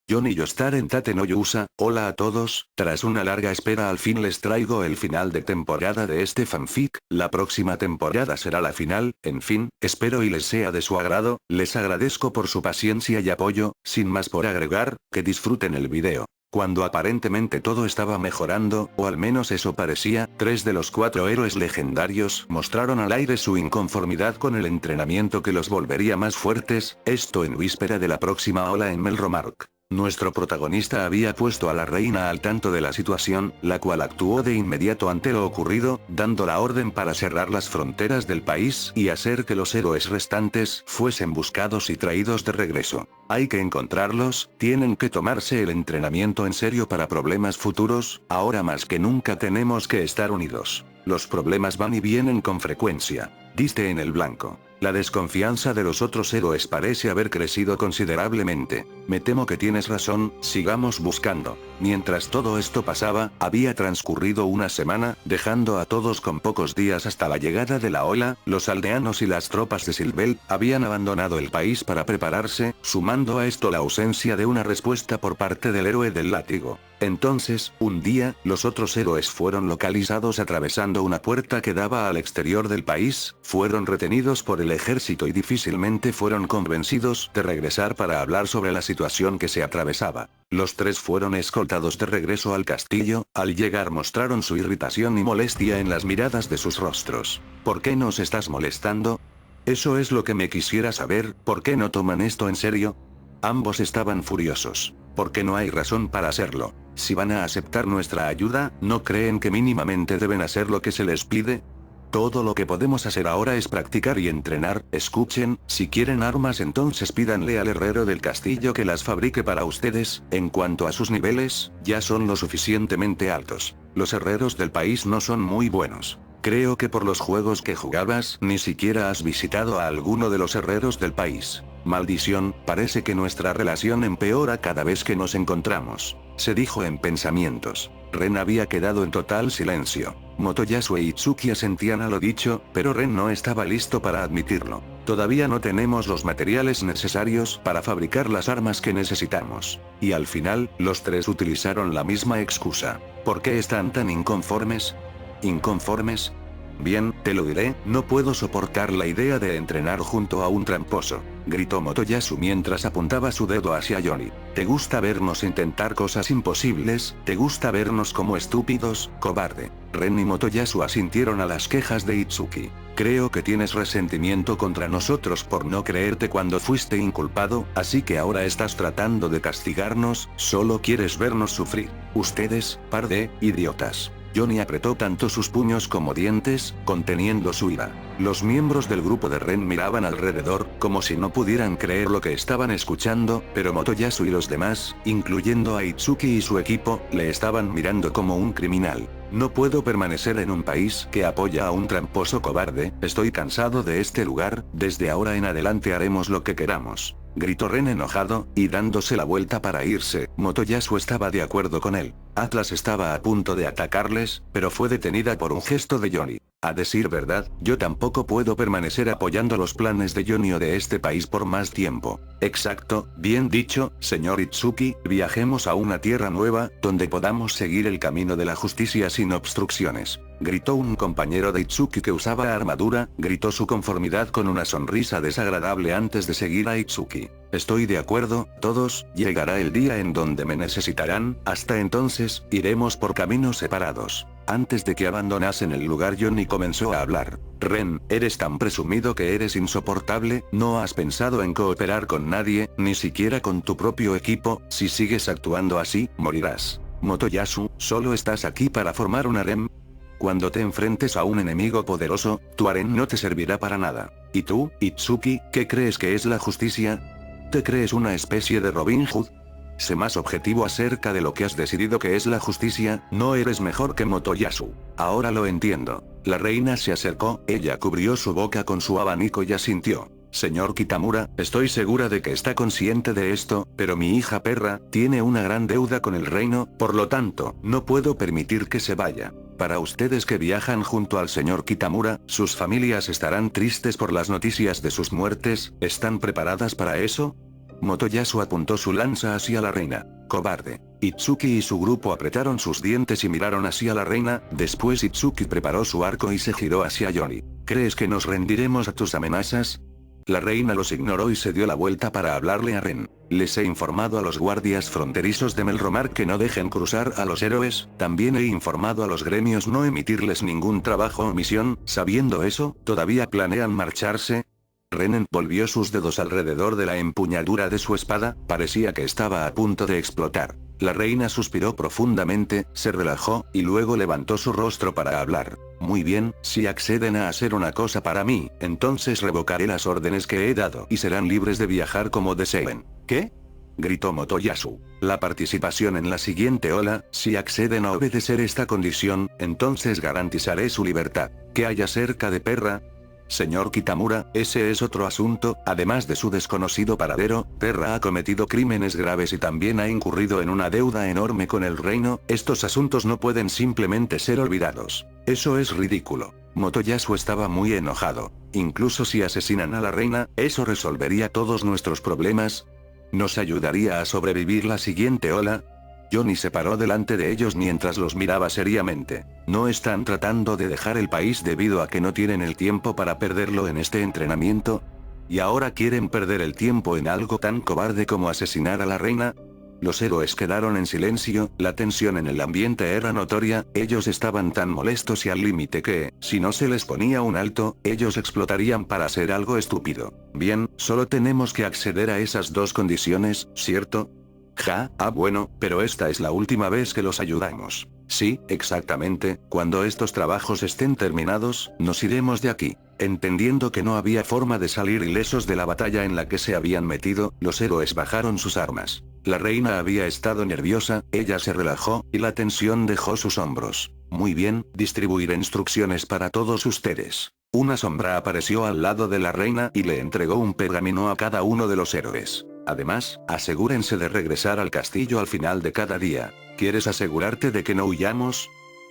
Johnny Yostaren Tate no Yusa, hola a todos, tras una larga espera al fin les traigo el final de temporada de este fanfic, la próxima temporada será la final, en fin, espero y les sea de su agrado, les agradezco por su paciencia y apoyo, sin más por agregar, que disfruten el video. Cuando aparentemente todo estaba mejorando, o al menos eso parecía, 3 de los 4 héroes legendarios mostraron al aire su inconformidad con el entrenamiento que los volvería más fuertes, esto en víspera de la próxima ola en Melromark. Nuestro protagonista había puesto a la reina al tanto de la situación, la cual actuó de inmediato ante lo ocurrido, dando la orden para cerrar las fronteras del país y hacer que los héroes restantes fuesen buscados y traídos de regreso. Hay que encontrarlos, tienen que tomarse el entrenamiento en serio para problemas futuros, ahora más que nunca tenemos que estar unidos. Los problemas van y vienen con frecuencia. Diste en el blanco. La desconfianza de los otros héroes parece haber crecido considerablemente. Me temo que tienes razón, sigamos buscando. Mientras todo esto pasaba, había transcurrido una semana, dejando a todos con pocos días hasta la llegada de la ola, los aldeanos y las tropas de Silvel habían abandonado el país para prepararse, sumando a esto la ausencia de una respuesta por parte del héroe del látigo. Entonces, un día, los otros héroes fueron localizados atravesando una puerta que daba al exterior del país, fueron retenidos por el ejército y difícilmente fueron convencidos de regresar para hablar sobre la situación que se atravesaba. Los 3 fueron escoltados de regreso al castillo, al llegar mostraron su irritación y molestia en las miradas de sus rostros. ¿Por qué nos estás molestando? Eso es lo que me quisiera saber, ¿por qué no toman esto en serio? Ambos estaban furiosos. Porque no hay razón para hacerlo. Si van a aceptar nuestra ayuda, ¿no creen que mínimamente deben hacer lo que se les pide? Todo lo que podemos hacer ahora es practicar y entrenar, escuchen, si quieren armas entonces pídanle al herrero del castillo que las fabrique para ustedes, en cuanto a sus niveles, ya son lo suficientemente altos. Los herreros del país no son muy buenos. Creo que por los juegos que jugabas ni siquiera has visitado a alguno de los herreros del país. Maldición, parece que nuestra relación empeora cada vez que nos encontramos. Se dijo en pensamientos. Ren había quedado en total silencio. Motoyasu e Itsuki asentían a lo dicho, pero Ren no estaba listo para admitirlo. Todavía no tenemos los materiales necesarios para fabricar las armas que necesitamos. Y al final, los 3 utilizaron la misma excusa. ¿Por qué están tan inconformes? ¿Inconformes? Bien, te lo diré, no puedo soportar la idea de entrenar junto a un tramposo, gritó Motoyasu mientras apuntaba su dedo hacia Johnny. ¿Te gusta vernos intentar cosas imposibles? ¿Te gusta vernos como estúpidos, cobarde? Ren y Motoyasu asintieron a las quejas de Itsuki. Creo que tienes resentimiento contra nosotros por no creerte cuando fuiste inculpado, así que ahora estás tratando de castigarnos, solo quieres vernos sufrir. Ustedes, par de idiotas. Johnny apretó tanto sus puños como dientes, conteniendo su ira. Los miembros del grupo de Ren miraban alrededor, como si no pudieran creer lo que estaban escuchando, pero Motoyasu y los demás, incluyendo a Itsuki y su equipo, le estaban mirando como un criminal. No puedo permanecer en un país que apoya a un tramposo cobarde, estoy cansado de este lugar, desde ahora en adelante haremos lo que queramos. Gritó Ren enojado, y dándose la vuelta para irse, Motoyasu estaba de acuerdo con él. Atlas estaba a punto de atacarles, pero fue detenida por un gesto de Johnny. A decir verdad, yo tampoco puedo permanecer apoyando los planes de Johnny o de este país por más tiempo. Exacto, bien dicho, señor Itsuki, viajemos a una tierra nueva, donde podamos seguir el camino de la justicia sin obstrucciones. Gritó un compañero de Itsuki que usaba armadura, gritó su conformidad con una sonrisa desagradable antes de seguir a Itsuki. Estoy de acuerdo, todos, llegará el día en donde me necesitarán, hasta entonces, iremos por caminos separados. Antes de que abandonasen el lugar Johnny comenzó a hablar. Ren, eres tan presumido que eres insoportable, no has pensado en cooperar con nadie, ni siquiera con tu propio equipo, si sigues actuando así, morirás. Motoyasu, solo estás aquí para formar un harem. Cuando te enfrentes a un enemigo poderoso, tu harem no te servirá para nada. ¿Y tú, Itsuki, qué crees que es la justicia? ¿Te crees una especie de Robin Hood? Sé más objetivo acerca de lo que has decidido que es la justicia, no eres mejor que Motoyasu. Ahora lo entiendo. La reina se acercó, ella cubrió su boca con su abanico y asintió. Señor Kitamura, estoy segura de que está consciente de esto, pero mi hija perra, tiene una gran deuda con el reino, por lo tanto, no puedo permitir que se vaya. Para ustedes que viajan junto al señor Kitamura, sus familias estarán tristes por las noticias de sus muertes, ¿están preparadas para eso? Motoyasu apuntó su lanza hacia la reina. Cobarde. Itsuki y su grupo apretaron sus dientes y miraron hacia la reina, después Itsuki preparó su arco y se giró hacia Yori. ¿Crees que nos rendiremos a tus amenazas? La reina los ignoró y se dio la vuelta para hablarle a Ren. Les he informado a los guardias fronterizos de Melromar que no dejen cruzar a los héroes, también he informado a los gremios no emitirles ningún trabajo o misión, sabiendo eso, ¿todavía planean marcharse? Ren envolvió sus dedos alrededor de la empuñadura de su espada, parecía que estaba a punto de explotar. La reina suspiró profundamente, se relajó, y luego levantó su rostro para hablar. Muy bien, si acceden a hacer una cosa para mí, entonces revocaré las órdenes que he dado y serán libres de viajar como deseen. ¿Qué? Gritó Motoyasu. La participación en la siguiente ola, si acceden a obedecer esta condición, entonces garantizaré su libertad. ¿Qué hay acerca de Perra? Señor Kitamura, ese es otro asunto, además de su desconocido paradero, Perra ha cometido crímenes graves y también ha incurrido en una deuda enorme con el reino, estos asuntos no pueden simplemente ser olvidados. Eso es ridículo. Motoyasu estaba muy enojado. Incluso si asesinan a la reina, ¿eso resolvería todos nuestros problemas? ¿Nos ayudaría a sobrevivir la siguiente ola? Johnny se paró delante de ellos mientras los miraba seriamente. No están tratando de dejar el país debido a que no tienen el tiempo para perderlo en este entrenamiento. ¿Y ahora quieren perder el tiempo en algo tan cobarde como asesinar a la reina? Los héroes quedaron en silencio, la tensión en el ambiente era notoria, ellos estaban tan molestos y al límite que, si no se les ponía un alto, ellos explotarían para hacer algo estúpido. Bien, solo tenemos que acceder a esas dos condiciones, ¿cierto? Bueno, pero esta es la última vez que los ayudamos. Sí, exactamente, cuando estos trabajos estén terminados, nos iremos de aquí. Entendiendo que no había forma de salir ilesos de la batalla en la que se habían metido, los héroes bajaron sus armas. La reina había estado nerviosa, ella se relajó, y la tensión dejó sus hombros. Muy bien, distribuiré instrucciones para todos ustedes. Una sombra apareció al lado de la reina y le entregó un pergamino a cada uno de los héroes. Además, asegúrense de regresar al castillo al final de cada día. ¿Quieres asegurarte de que no huyamos?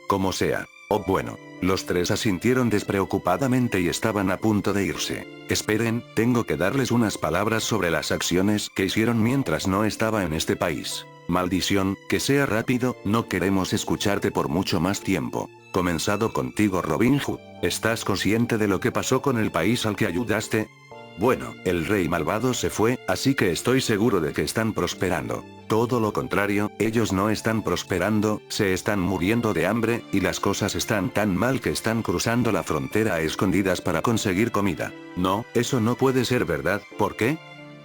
Como sea. Oh bueno. Los tres asintieron despreocupadamente y estaban a punto de irse. Esperen, tengo que darles unas palabras sobre las acciones que hicieron mientras no estaba en este país. Maldición, que sea rápido, no queremos escucharte por mucho más tiempo. Comenzado contigo Robin Hood. ¿Estás consciente de lo que pasó con el país al que ayudaste? Bueno, el rey malvado se fue, así que estoy seguro de que están prosperando. Todo lo contrario, ellos no están prosperando, se están muriendo de hambre, y las cosas están tan mal que están cruzando la frontera a escondidas para conseguir comida. No, eso no puede ser verdad, ¿por qué?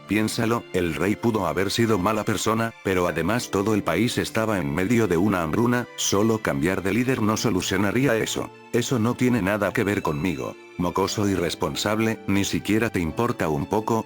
Piénsalo, el rey pudo haber sido mala persona, pero además todo el país estaba en medio de una hambruna, solo cambiar de líder no solucionaría eso. Eso no tiene nada que ver conmigo. Mocoso irresponsable, ni siquiera te importa un poco.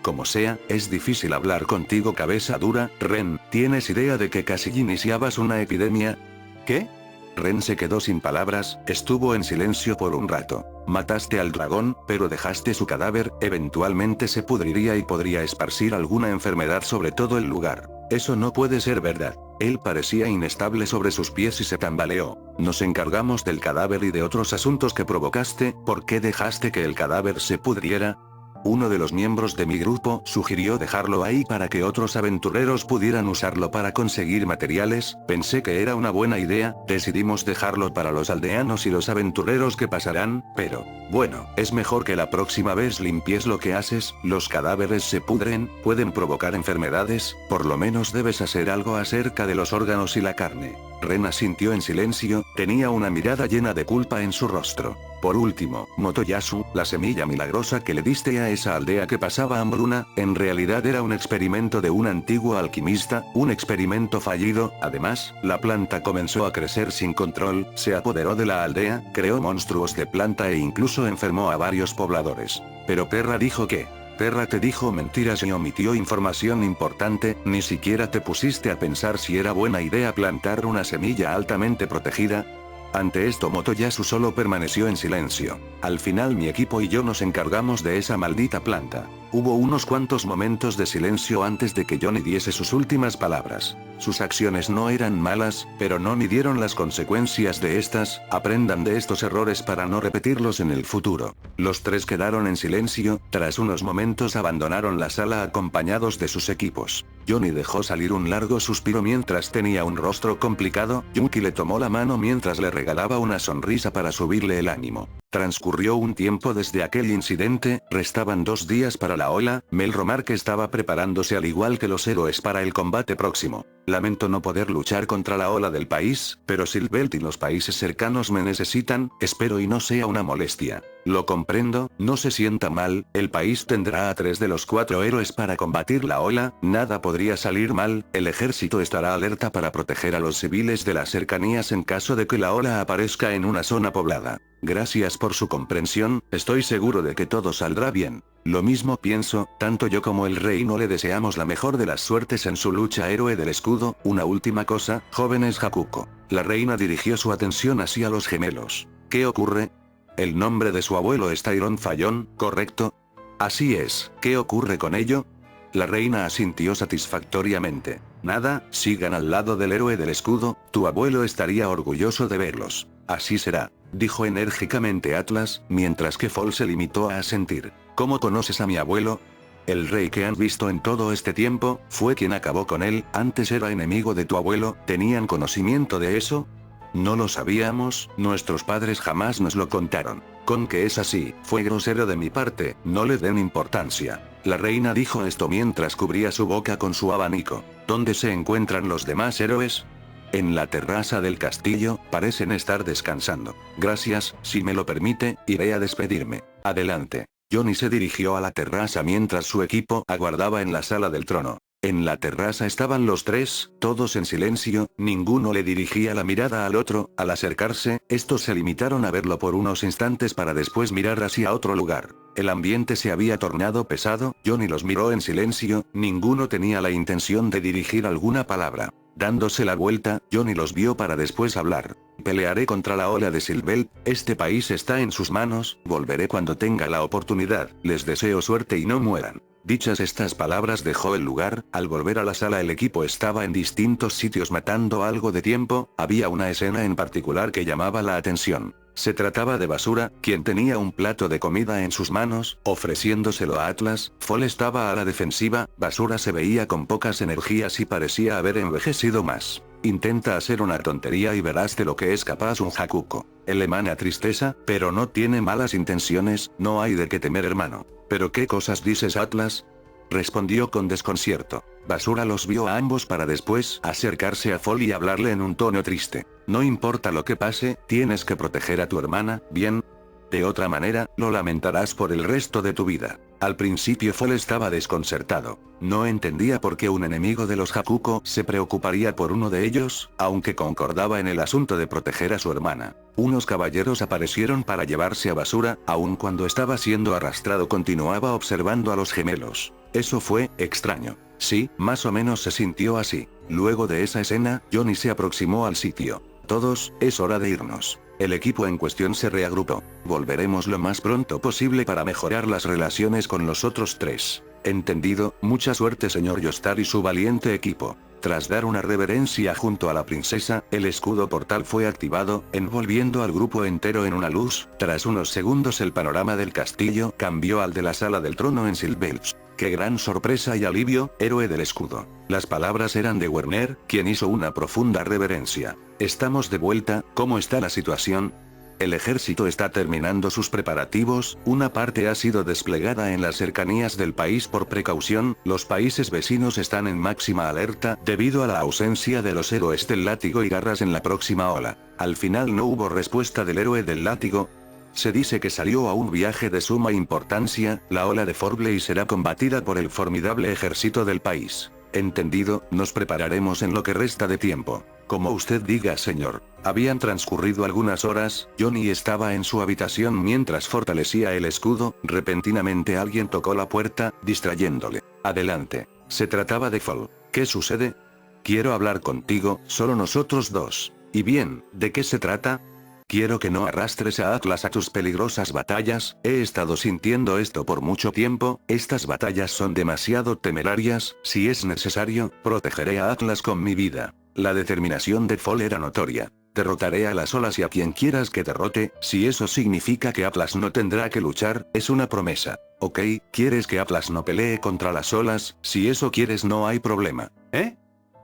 Como sea, es difícil hablar contigo cabeza dura, Ren, ¿tienes idea de que casi iniciabas una epidemia? ¿Qué? Ren se quedó sin palabras, estuvo en silencio por un rato. Mataste al dragón, pero dejaste su cadáver, eventualmente se pudriría y podría esparcir alguna enfermedad sobre todo el lugar. Eso no puede ser verdad. Él parecía inestable sobre sus pies y se tambaleó. Nos encargamos del cadáver y de otros asuntos que provocaste, ¿por qué dejaste que el cadáver se pudriera? Uno de los miembros de mi grupo sugirió dejarlo ahí para que otros aventureros pudieran usarlo para conseguir materiales, pensé que era una buena idea, decidimos dejarlo para los aldeanos y los aventureros que pasarán, pero, bueno, es mejor que la próxima vez limpies lo que haces, los cadáveres se pudren, pueden provocar enfermedades, por lo menos debes hacer algo acerca de los órganos y la carne. Ren asintió en silencio, tenía una mirada llena de culpa en su rostro. Por último, Motoyasu, la semilla milagrosa que le diste a esa aldea que pasaba hambruna, en realidad era un experimento de un antiguo alquimista, un experimento fallido, además, la planta comenzó a crecer sin control, se apoderó de la aldea, creó monstruos de planta e incluso enfermó a varios pobladores. Pero Perra dijo que... Perra te dijo mentiras y omitió información importante, ni siquiera te pusiste a pensar si era buena idea plantar una semilla altamente protegida. Ante esto Motoyasu solo permaneció en silencio. Al final mi equipo y yo nos encargamos de esa maldita planta. Hubo unos cuantos momentos de silencio antes de que Johnny diese sus últimas palabras. Sus acciones no eran malas, pero no midieron las consecuencias de estas. Aprendan de estos errores para no repetirlos en el futuro. Los tres quedaron en silencio. Tras unos momentos abandonaron la sala acompañados de sus equipos. Johnny dejó salir un largo suspiro mientras tenía un rostro complicado. Yuki le tomó la mano mientras le regalaba una sonrisa para subirle el ánimo. Transcurrió un tiempo desde aquel incidente, restaban 2 días para la ola. Melromark estaba preparándose al igual que los héroes para el combate próximo. Lamento no poder luchar contra la ola del país, pero Silbelt y los países cercanos me necesitan, espero y no sea una molestia. Lo comprendo, no se sienta mal, el país tendrá a 3 de los 4 héroes para combatir la ola, nada podría salir mal, el ejército estará alerta para proteger a los civiles de las cercanías en caso de que la ola aparezca en una zona poblada. Gracias por su comprensión, estoy seguro de que todo saldrá bien. Lo mismo pienso, tanto yo como el reino le deseamos la mejor de las suertes en su lucha héroe del escudo. Una última cosa, jóvenes Hakuko. La reina dirigió su atención hacia los gemelos. ¿Qué ocurre? El nombre de su abuelo es Tyrone Fallon, ¿correcto? Así es, ¿qué ocurre con ello? La reina asintió satisfactoriamente. Nada, sigan al lado del héroe del escudo, tu abuelo estaría orgulloso de verlos. Así será, dijo enérgicamente Atlas, mientras que Fall se limitó a asentir. ¿Cómo conoces a mi abuelo? El rey que han visto en todo este tiempo, fue quien acabó con él, antes era enemigo de tu abuelo, ¿tenían conocimiento de eso? No lo sabíamos, nuestros padres jamás nos lo contaron. Con que es así, fue grosero de mi parte, no le den importancia. La reina dijo esto mientras cubría su boca con su abanico. ¿Dónde se encuentran los demás héroes? En la terraza del castillo, parecen estar descansando. Gracias, si me lo permite, iré a despedirme. Adelante. Johnny se dirigió a la terraza mientras su equipo aguardaba en la sala del trono. En la terraza estaban los tres, todos en silencio, ninguno le dirigía la mirada al otro. Al acercarse, estos se limitaron a verlo por unos instantes para después mirar hacia otro lugar. El ambiente se había tornado pesado, Johnny los miró en silencio, ninguno tenía la intención de dirigir alguna palabra. Dándose la vuelta, Johnny los vio para después hablar. Pelearé contra la ola de Silbelt, este país está en sus manos, volveré cuando tenga la oportunidad, les deseo suerte y no mueran. Dichas estas palabras dejó el lugar. Al volver a la sala el equipo estaba en distintos sitios matando algo de tiempo. Había una escena en particular que llamaba la atención. Se trataba de Basura, quien tenía un plato de comida en sus manos, ofreciéndoselo a Atlas. Fall estaba a la defensiva, Basura se veía con pocas energías y parecía haber envejecido más. Intenta hacer una tontería y verás de lo que es capaz un Hakuko. Él emana tristeza, pero no tiene malas intenciones, no hay de qué temer hermano. ¿Pero qué cosas dices Atlas? Respondió con desconcierto. Basura los vio a ambos para después acercarse a Fall y hablarle en un tono triste. No importa lo que pase, tienes que proteger a tu hermana, ¿bien? De otra manera, lo lamentarás por el resto de tu vida. Al principio Fall estaba desconcertado. No entendía por qué un enemigo de los Hakuko se preocuparía por uno de ellos, aunque concordaba en el asunto de proteger a su hermana. Unos caballeros aparecieron para llevarse a Basura, aun cuando estaba siendo arrastrado continuaba observando a los gemelos. Eso fue extraño. Sí, más o menos se sintió así. Luego de esa escena, Johnny se aproximó al sitio. Todos, es hora de irnos. El equipo en cuestión se reagrupó. Volveremos lo más pronto posible para mejorar las relaciones con los otros tres. Entendido, mucha suerte señor Yostar y su valiente equipo. Tras dar una reverencia junto a la princesa, el escudo portal fue activado, envolviendo al grupo entero en una luz. Tras unos segundos el panorama del castillo cambió al de la sala del trono en Silbelt. ¡Qué gran sorpresa y alivio, héroe del escudo! Las palabras eran de Werner, quien hizo una profunda reverencia. Estamos de vuelta, ¿cómo está la situación? El ejército está terminando sus preparativos, una parte ha sido desplegada en las cercanías del país por precaución, los países vecinos están en máxima alerta debido a la ausencia de los héroes del látigo y garras en la próxima ola. Al final no hubo respuesta del héroe del látigo. Se dice que salió a un viaje de suma importancia, la ola de Forbley será combatida por el formidable ejército del país. Entendido, nos prepararemos en lo que resta de tiempo. Como usted diga señor. Habían transcurrido algunas horas, Johnny estaba en su habitación mientras fortalecía el escudo, repentinamente alguien tocó la puerta, distrayéndole. Adelante. Se trataba de Fall. ¿Qué sucede? Quiero hablar contigo, solo nosotros dos. ¿Y bien, de qué se trata? quiero que no arrastres a Atlas a tus peligrosas batallas, he estado sintiendo esto por mucho tiempo, estas batallas son demasiado temerarias, si es necesario, protegeré a Atlas con mi vida. La determinación de Fall era notoria. Derrotaré a las olas y a quien quieras que derrote, si eso significa que Atlas no tendrá que luchar, es una promesa. Ok, ¿quieres que Atlas no pelee contra las olas? Si eso quieres no hay problema. ¿Eh?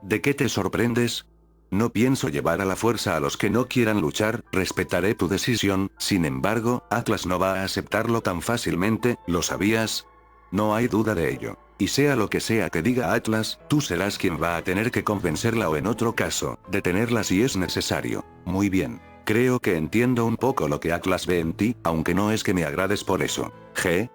¿De qué te sorprendes? No pienso llevar a la fuerza a los que no quieran luchar, respetaré tu decisión, sin embargo, Atlas no va a aceptarlo tan fácilmente, ¿lo sabías? No hay duda de ello. Y sea lo que sea que diga Atlas, tú serás quien va a tener que convencerla o en otro caso, detenerla si es necesario. Muy bien. Creo que entiendo un poco lo que Atlas ve en ti, aunque no es que me agrades por eso.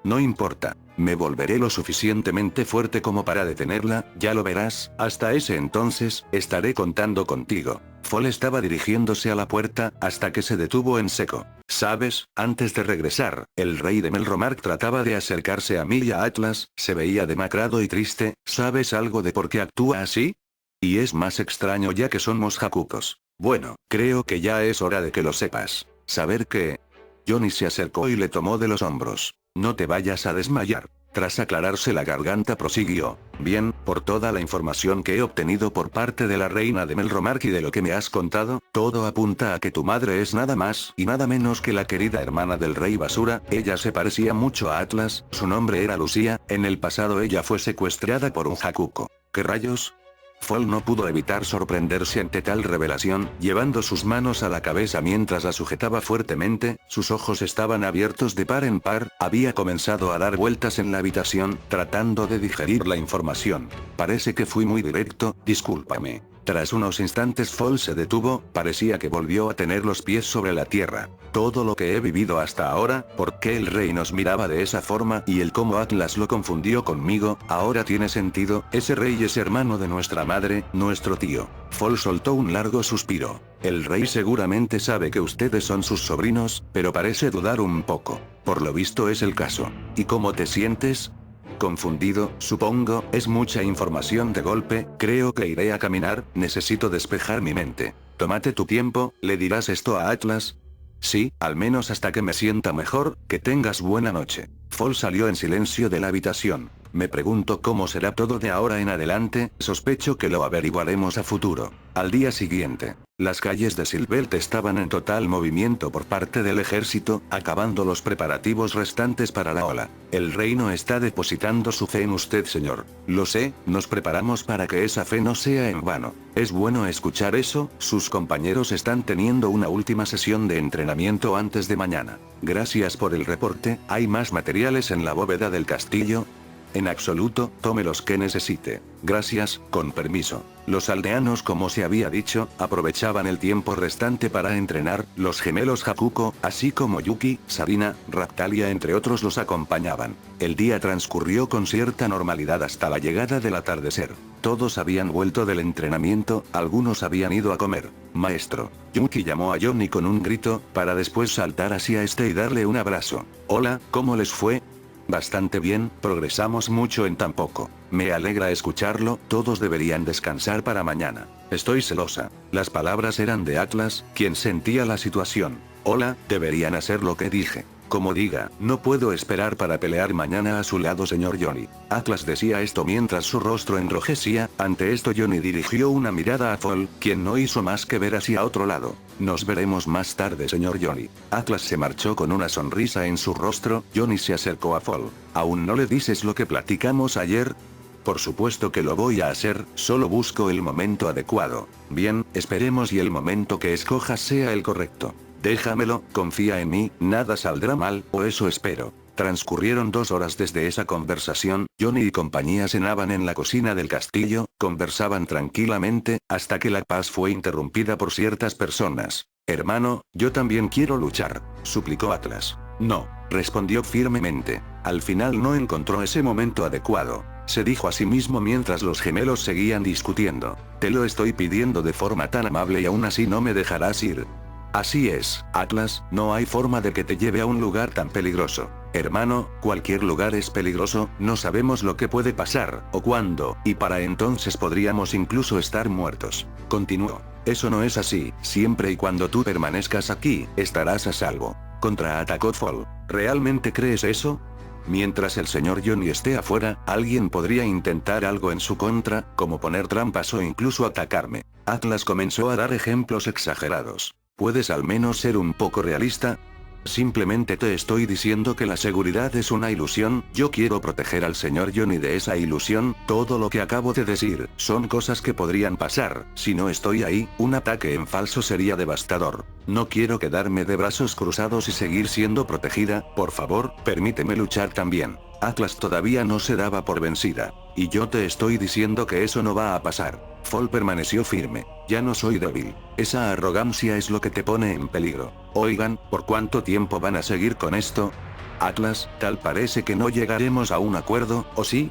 No importa. Me volveré lo suficientemente fuerte como para detenerla, ya lo verás, hasta ese entonces, estaré contando contigo. Fall estaba dirigiéndose a la puerta, hasta que se detuvo en seco. ¿Sabes? Antes de regresar, el rey de Melromark trataba de acercarse a mí y a Atlas, se veía demacrado y triste, ¿sabes algo de por qué actúa así? Y es más extraño ya que somos Hakukos. Bueno, creo que ya es hora de que lo sepas. Saber que... Johnny se acercó y le tomó de los hombros. No te vayas a desmayar. Tras aclararse la garganta prosiguió. Bien, por toda la información que he obtenido por parte de la reina de Melromark y de lo que me has contado, todo apunta a que tu madre es nada más y nada menos que la querida hermana del rey Basura, ella se parecía mucho a Atlas, su nombre era Lucía, en el pasado ella fue secuestrada por un Hakuko. ¿Qué rayos? Fall no pudo evitar sorprenderse ante tal revelación, llevando sus manos a la cabeza mientras la sujetaba fuertemente, sus ojos estaban abiertos de par en par, había comenzado a dar vueltas en la habitación, tratando de digerir la información. Parece que fui muy directo, discúlpame. Tras unos instantes Fall se detuvo, parecía que volvió a tener los pies sobre la tierra. Todo lo que he vivido hasta ahora, por qué el rey nos miraba de esa forma y el cómo Atlas lo confundió conmigo, ahora tiene sentido, ese rey es hermano de nuestra madre, nuestro tío. Fall soltó un largo suspiro. El rey seguramente sabe que ustedes son sus sobrinos, pero parece dudar un poco. Por lo visto es el caso. ¿Y cómo te sientes? Confundido, supongo, es mucha información de golpe, creo que iré a caminar, necesito despejar mi mente. Tómate tu tiempo, ¿le dirás esto a Atlas? Sí, al menos hasta que me sienta mejor, que tengas buena noche. Fall salió en silencio de la habitación. Me pregunto cómo será todo de ahora en adelante, sospecho que lo averiguaremos a futuro. Al día siguiente, las calles de Silvelt estaban en total movimiento por parte del ejército, acabando los preparativos restantes para la ola. El reino está depositando su fe en usted, señor. Lo sé, nos preparamos para que esa fe no sea en vano. Es bueno escuchar eso, sus compañeros están teniendo una última sesión de entrenamiento antes de mañana. Gracias por el reporte, ¿hay más materiales en la bóveda del castillo? En absoluto, tome los que necesite. Gracias, con permiso. Los aldeanos, como se había dicho, aprovechaban el tiempo restante para entrenar, los gemelos Hakuko, así como Yuki, Sarina, Raptalia entre otros los acompañaban. El día transcurrió con cierta normalidad hasta la llegada del atardecer. Todos habían vuelto del entrenamiento, algunos habían ido a comer. Maestro. Yuki llamó a Johnny con un grito, para después saltar hacia este y darle un abrazo. Hola, ¿cómo les fue? Bastante bien, progresamos mucho en tan poco. Me alegra escucharlo, todos deberían descansar para mañana. Estoy celosa. Las palabras eran de Atlas, quien sentía la situación. Hola, deberían hacer lo que dije. Como diga, no puedo esperar para pelear mañana a su lado, señor Johnny. Atlas decía esto mientras su rostro enrojecía, ante esto Johnny dirigió una mirada a Fall, quien no hizo más que ver hacia otro lado. Nos veremos más tarde, señor Johnny. Atlas se marchó con una sonrisa en su rostro, Johnny se acercó a Fall. ¿Aún no le dices lo que platicamos ayer? Por supuesto que lo voy a hacer, solo busco el momento adecuado. Bien, esperemos y el momento que escojas sea el correcto. Déjamelo, confía en mí, nada saldrá mal, o eso espero. Transcurrieron 2 horas desde esa conversación, Johnny y compañía cenaban en la cocina del castillo, conversaban tranquilamente, hasta que la paz fue interrumpida por ciertas personas. Hermano, yo también quiero luchar, suplicó Atlas. No, respondió firmemente. Al final no encontró ese momento adecuado. Se dijo a sí mismo mientras los gemelos seguían discutiendo. Te lo estoy pidiendo de forma tan amable y aún así no me dejarás ir. Así es, Atlas, no hay forma de que te lleve a un lugar tan peligroso. Hermano, cualquier lugar es peligroso, no sabemos lo que puede pasar, o cuándo, y para entonces podríamos incluso estar muertos. Continuó. Eso no es así, siempre y cuando tú permanezcas aquí, estarás a salvo. Contraatacó Fall. ¿Realmente crees eso? Mientras el señor Johnny esté afuera, alguien podría intentar algo en su contra, como poner trampas o incluso atacarme. Atlas comenzó a dar ejemplos exagerados. ¿Puedes al menos ser un poco realista? Simplemente te estoy diciendo que la seguridad es una ilusión, yo quiero proteger al señor Johnny de esa ilusión, todo lo que acabo de decir, son cosas que podrían pasar, si no estoy ahí, un ataque en falso sería devastador. No quiero quedarme de brazos cruzados y seguir siendo protegida, por favor, permíteme luchar también. Atlas todavía no se daba por vencida. Y yo te estoy diciendo que eso no va a pasar. Fall permaneció firme. Ya no soy débil. Esa arrogancia es lo que te pone en peligro. Oigan, ¿por cuánto tiempo van a seguir con esto? Atlas, tal parece que no llegaremos a un acuerdo, ¿o sí?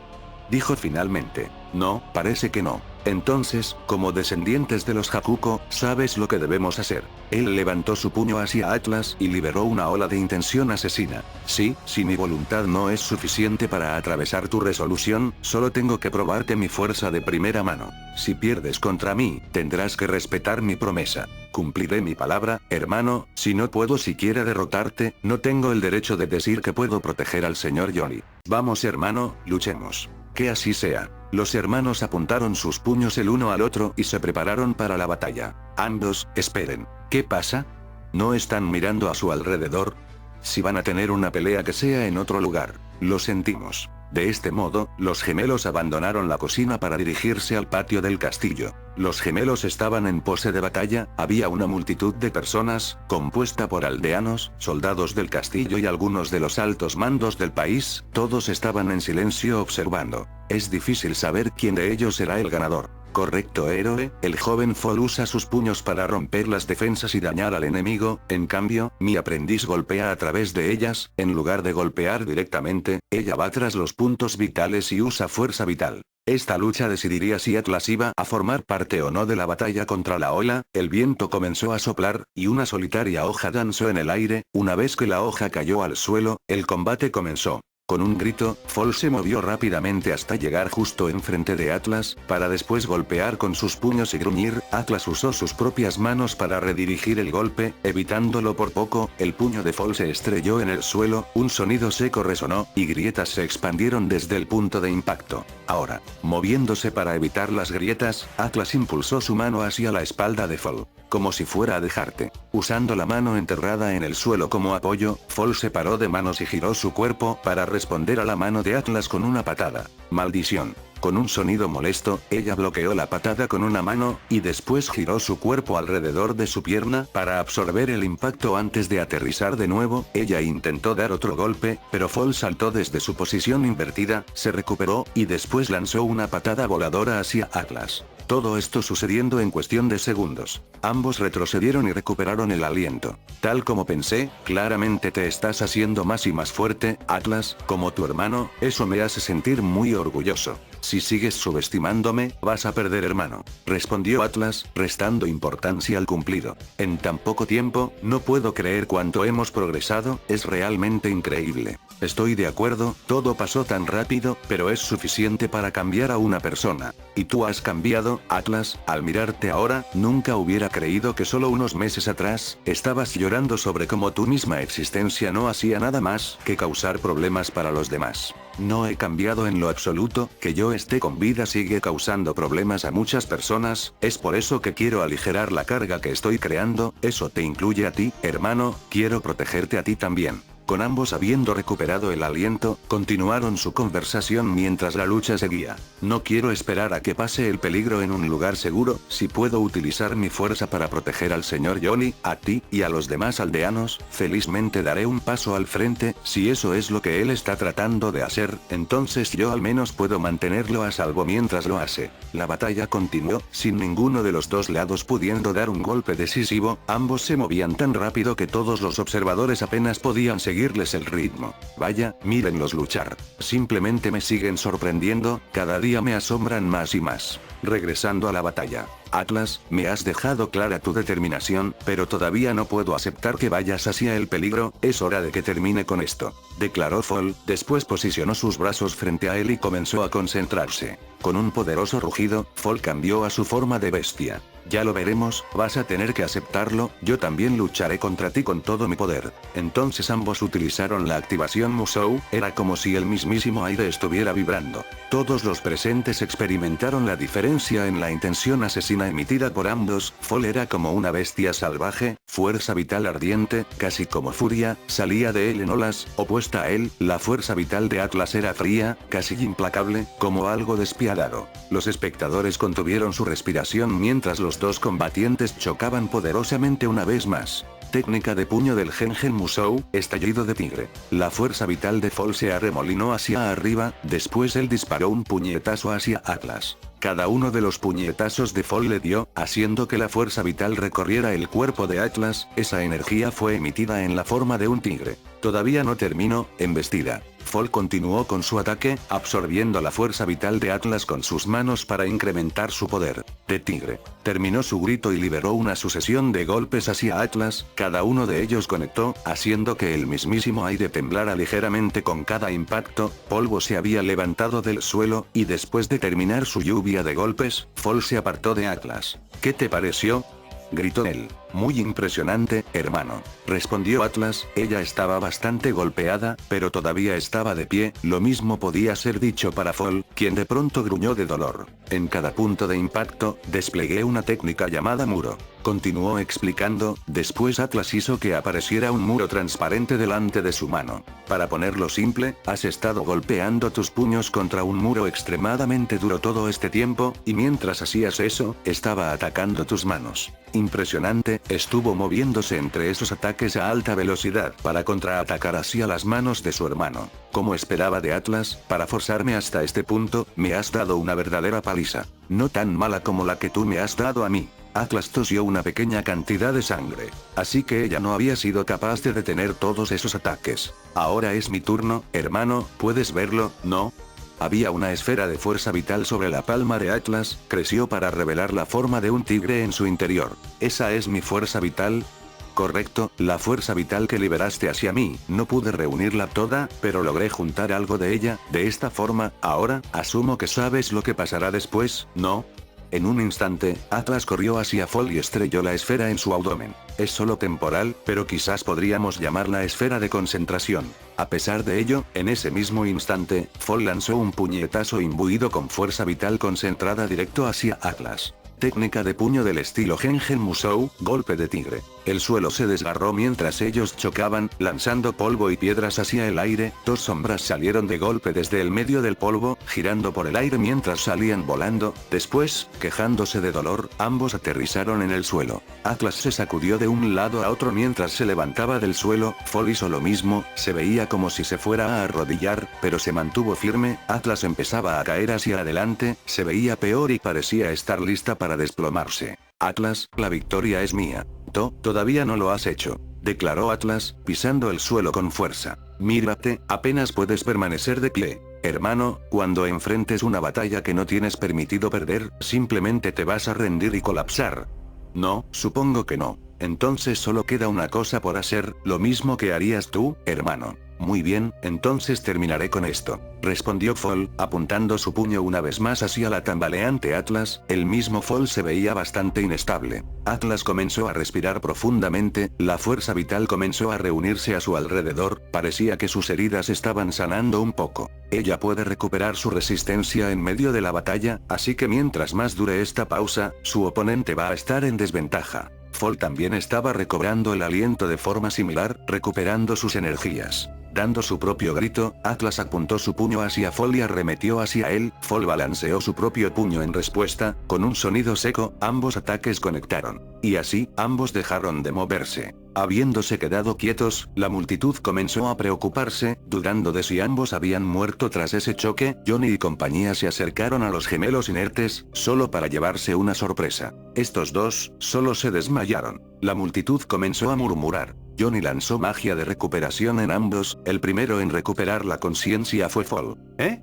Dijo finalmente. No, parece que no. Entonces, como descendientes de los Hakuko, sabes lo que debemos hacer. Él levantó su puño hacia Atlas y liberó una ola de intención asesina. Sí, si mi voluntad no es suficiente para atravesar tu resolución, solo tengo que probarte mi fuerza de primera mano. Si pierdes contra mí, tendrás que respetar mi promesa. Cumpliré mi palabra, hermano, si no puedo siquiera derrotarte, no tengo el derecho de decir que puedo proteger al señor Johnny. Vamos hermano, luchemos. Que así sea. Los hermanos apuntaron sus puños el uno al otro y se prepararon para la batalla. Ambos, esperen. ¿Qué pasa? ¿No están mirando a su alrededor? Si van a tener una pelea que sea en otro lugar. Lo sentimos. De este modo, los gemelos abandonaron la cocina para dirigirse al patio del castillo. Los gemelos estaban en pose de batalla, había una multitud de personas, compuesta por aldeanos, soldados del castillo y algunos de los altos mandos del país, todos estaban en silencio observando. Es difícil saber quién de ellos será el ganador. Correcto héroe, el joven Fall usa sus puños para romper las defensas y dañar al enemigo, en cambio, mi aprendiz golpea a través de ellas, en lugar de golpear directamente, ella va tras los puntos vitales y usa fuerza vital. Esta lucha decidiría si Atlas iba a formar parte o no de la batalla contra la ola, el viento comenzó a soplar, y una solitaria hoja danzó en el aire, una vez que la hoja cayó al suelo, el combate comenzó. Con un grito, Fall se movió rápidamente hasta llegar justo enfrente de Atlas, para después golpear con sus puños y gruñir. Atlas usó sus propias manos para redirigir el golpe, evitándolo por poco, el puño de Fall se estrelló en el suelo, un sonido seco resonó, y grietas se expandieron desde el punto de impacto. Ahora, moviéndose para evitar las grietas, Atlas impulsó su mano hacia la espalda de Fall. Como si fuera a dejarte. Usando la mano enterrada en el suelo como apoyo, Fall se paró de manos y giró su cuerpo para responder a la mano de Atlas con una patada. Maldición. Con un sonido molesto, ella bloqueó la patada con una mano, y después giró su cuerpo alrededor de su pierna para absorber el impacto antes de aterrizar de nuevo. Ella intentó dar otro golpe, pero Fall saltó desde su posición invertida, se recuperó, y después lanzó una patada voladora hacia Atlas. Todo esto sucediendo en cuestión de segundos. Ambos retrocedieron y recuperaron el aliento. Tal como pensé, claramente te estás haciendo más y más fuerte, Atlas, como tu hermano, eso me hace sentir muy orgulloso. Si sigues subestimándome, vas a perder hermano. Respondió Atlas, restando importancia al cumplido. En tan poco tiempo, no puedo creer cuánto hemos progresado, es realmente increíble. Estoy de acuerdo, todo pasó tan rápido, pero es suficiente para cambiar a una persona. Y tú has cambiado, Atlas, al mirarte ahora, nunca hubiera creído que solo unos meses atrás, estabas llorando sobre cómo tu misma existencia no hacía nada más que causar problemas para los demás. No he cambiado en lo absoluto, que yo esté con vida sigue causando problemas a muchas personas, es por eso que quiero aligerar la carga que estoy creando, eso te incluye a ti, hermano, quiero protegerte a ti también. Con ambos habiendo recuperado el aliento, continuaron su conversación mientras la lucha seguía. No quiero esperar a que pase el peligro en un lugar seguro, si puedo utilizar mi fuerza para proteger al señor Johnny, a ti, y a los demás aldeanos, felizmente daré un paso al frente, si eso es lo que él está tratando de hacer, entonces yo al menos puedo mantenerlo a salvo mientras lo hace. La batalla continuó, sin ninguno de los dos lados pudiendo dar un golpe decisivo, ambos se movían tan rápido que todos los observadores apenas podían seguirles el ritmo. Vaya, mírenlos luchar. Simplemente me siguen sorprendiendo, cada día me asombran más y más. Regresando a la batalla. Atlas, me has dejado clara tu determinación, pero todavía no puedo aceptar que vayas hacia el peligro, es hora de que termine con esto. Declaró Fall, después posicionó sus brazos frente a él y comenzó a concentrarse. Con un poderoso rugido, Fall cambió a su forma de bestia. Ya lo veremos, vas a tener que aceptarlo, yo también lucharé contra ti con todo mi poder. Entonces ambos utilizaron la activación Musou, era como si el mismísimo aire estuviera vibrando. Todos los presentes experimentaron la diferencia en la intención asesina emitida por ambos, Fall era como una bestia salvaje, fuerza vital ardiente, casi como furia, salía de él en olas, opuesta a él, la fuerza vital de Atlas era fría, casi implacable, como algo despiadado. Los espectadores contuvieron su respiración mientras los dos combatientes chocaban poderosamente una vez más. Técnica de puño del Gengen Musou, estallido de tigre. La fuerza vital de Fall se arremolinó hacia arriba, después él disparó un puñetazo hacia Atlas. Cada uno de los puñetazos de Fall le dio, haciendo que la fuerza vital recorriera el cuerpo de Atlas, esa energía fue emitida en la forma de un tigre. Todavía no terminó, embestida. Fall continuó con su ataque, absorbiendo la fuerza vital de Atlas con sus manos para incrementar su poder de tigre. Terminó su grito y liberó una sucesión de golpes hacia Atlas, cada uno de ellos conectó, haciendo que el mismísimo aire temblara ligeramente con cada impacto, polvo se había levantado del suelo, y después de terminar su lluvia de golpes, Fall se apartó de Atlas. ¿Qué te pareció?, gritó él. Muy impresionante, hermano, respondió Atlas, ella estaba bastante golpeada, pero todavía estaba de pie, lo mismo podía ser dicho para Fall, quien de pronto gruñó de dolor. En cada punto de impacto, desplegué una técnica llamada muro. Continuó explicando, después Atlas hizo que apareciera un muro transparente delante de su mano. Para ponerlo simple, has estado golpeando tus puños contra un muro extremadamente duro todo este tiempo, y mientras hacías eso, estaba atacando tus manos. Impresionante, estuvo moviéndose entre esos ataques a alta velocidad para contraatacar hacia las manos de su hermano. Como esperaba de Atlas, para forzarme hasta este punto, me has dado una verdadera paliza. No tan mala como la que tú me has dado a mí. Atlas tosió una pequeña cantidad de sangre. Así que ella no había sido capaz de detener todos esos ataques. Ahora es mi turno, hermano, ¿puedes verlo, no? Había una esfera de fuerza vital sobre la palma de Atlas, creció para revelar la forma de un tigre en su interior. ¿Esa es mi fuerza vital? Correcto, la fuerza vital que liberaste hacia mí, no pude reunirla toda, pero logré juntar algo de ella, de esta forma, ahora, asumo que sabes lo que pasará después, ¿no? En un instante, Atlas corrió hacia Fall y estrelló la esfera en su abdomen. Es solo temporal, pero quizás podríamos llamarla esfera de concentración. A pesar de ello, en ese mismo instante, Fall lanzó un puñetazo imbuido con fuerza vital concentrada directo hacia Atlas. Técnica de puño del estilo Gengen Musou, golpe de tigre. El suelo se desgarró mientras ellos chocaban, lanzando polvo y piedras hacia el aire, dos sombras salieron de golpe desde el medio del polvo, girando por el aire mientras salían volando, después, quejándose de dolor, ambos aterrizaron en el suelo. Atlas se sacudió de un lado a otro mientras se levantaba del suelo, Fall hizo lo mismo, se veía como si se fuera a arrodillar, pero se mantuvo firme, Atlas empezaba a caer hacia adelante, se veía peor y parecía estar lista para desplomarse. Atlas, la victoria es mía. Todavía no lo has hecho, declaró Atlas, pisando el suelo con fuerza. Mírate, apenas puedes permanecer de pie. Hermano, cuando enfrentes una batalla que no tienes permitido perder, simplemente te vas a rendir y colapsar. No, supongo que no. Entonces solo queda una cosa por hacer, lo mismo que harías tú, hermano. Muy bien, entonces terminaré con esto, respondió Fall, apuntando su puño una vez más hacia la tambaleante Atlas, el mismo Fall se veía bastante inestable. Atlas comenzó a respirar profundamente, la fuerza vital comenzó a reunirse a su alrededor, parecía que sus heridas estaban sanando un poco. Ella puede recuperar su resistencia en medio de la batalla, así que mientras más dure esta pausa, su oponente va a estar en desventaja. Fall también estaba recobrando el aliento de forma similar, recuperando sus energías. Dando su propio grito, Atlas apuntó su puño hacia Fall y arremetió hacia él, Fall balanceó su propio puño en respuesta, con un sonido seco, ambos ataques conectaron. Y así, ambos dejaron de moverse. Habiéndose quedado quietos, la multitud comenzó a preocuparse, dudando de si ambos habían muerto tras ese choque, Johnny y compañía se acercaron a los gemelos inertes, solo para llevarse una sorpresa. Estos dos, solo se desmayaron. La multitud comenzó a murmurar. Johnny lanzó magia de recuperación en ambos, el primero en recuperar la conciencia fue Fall. ¿Eh?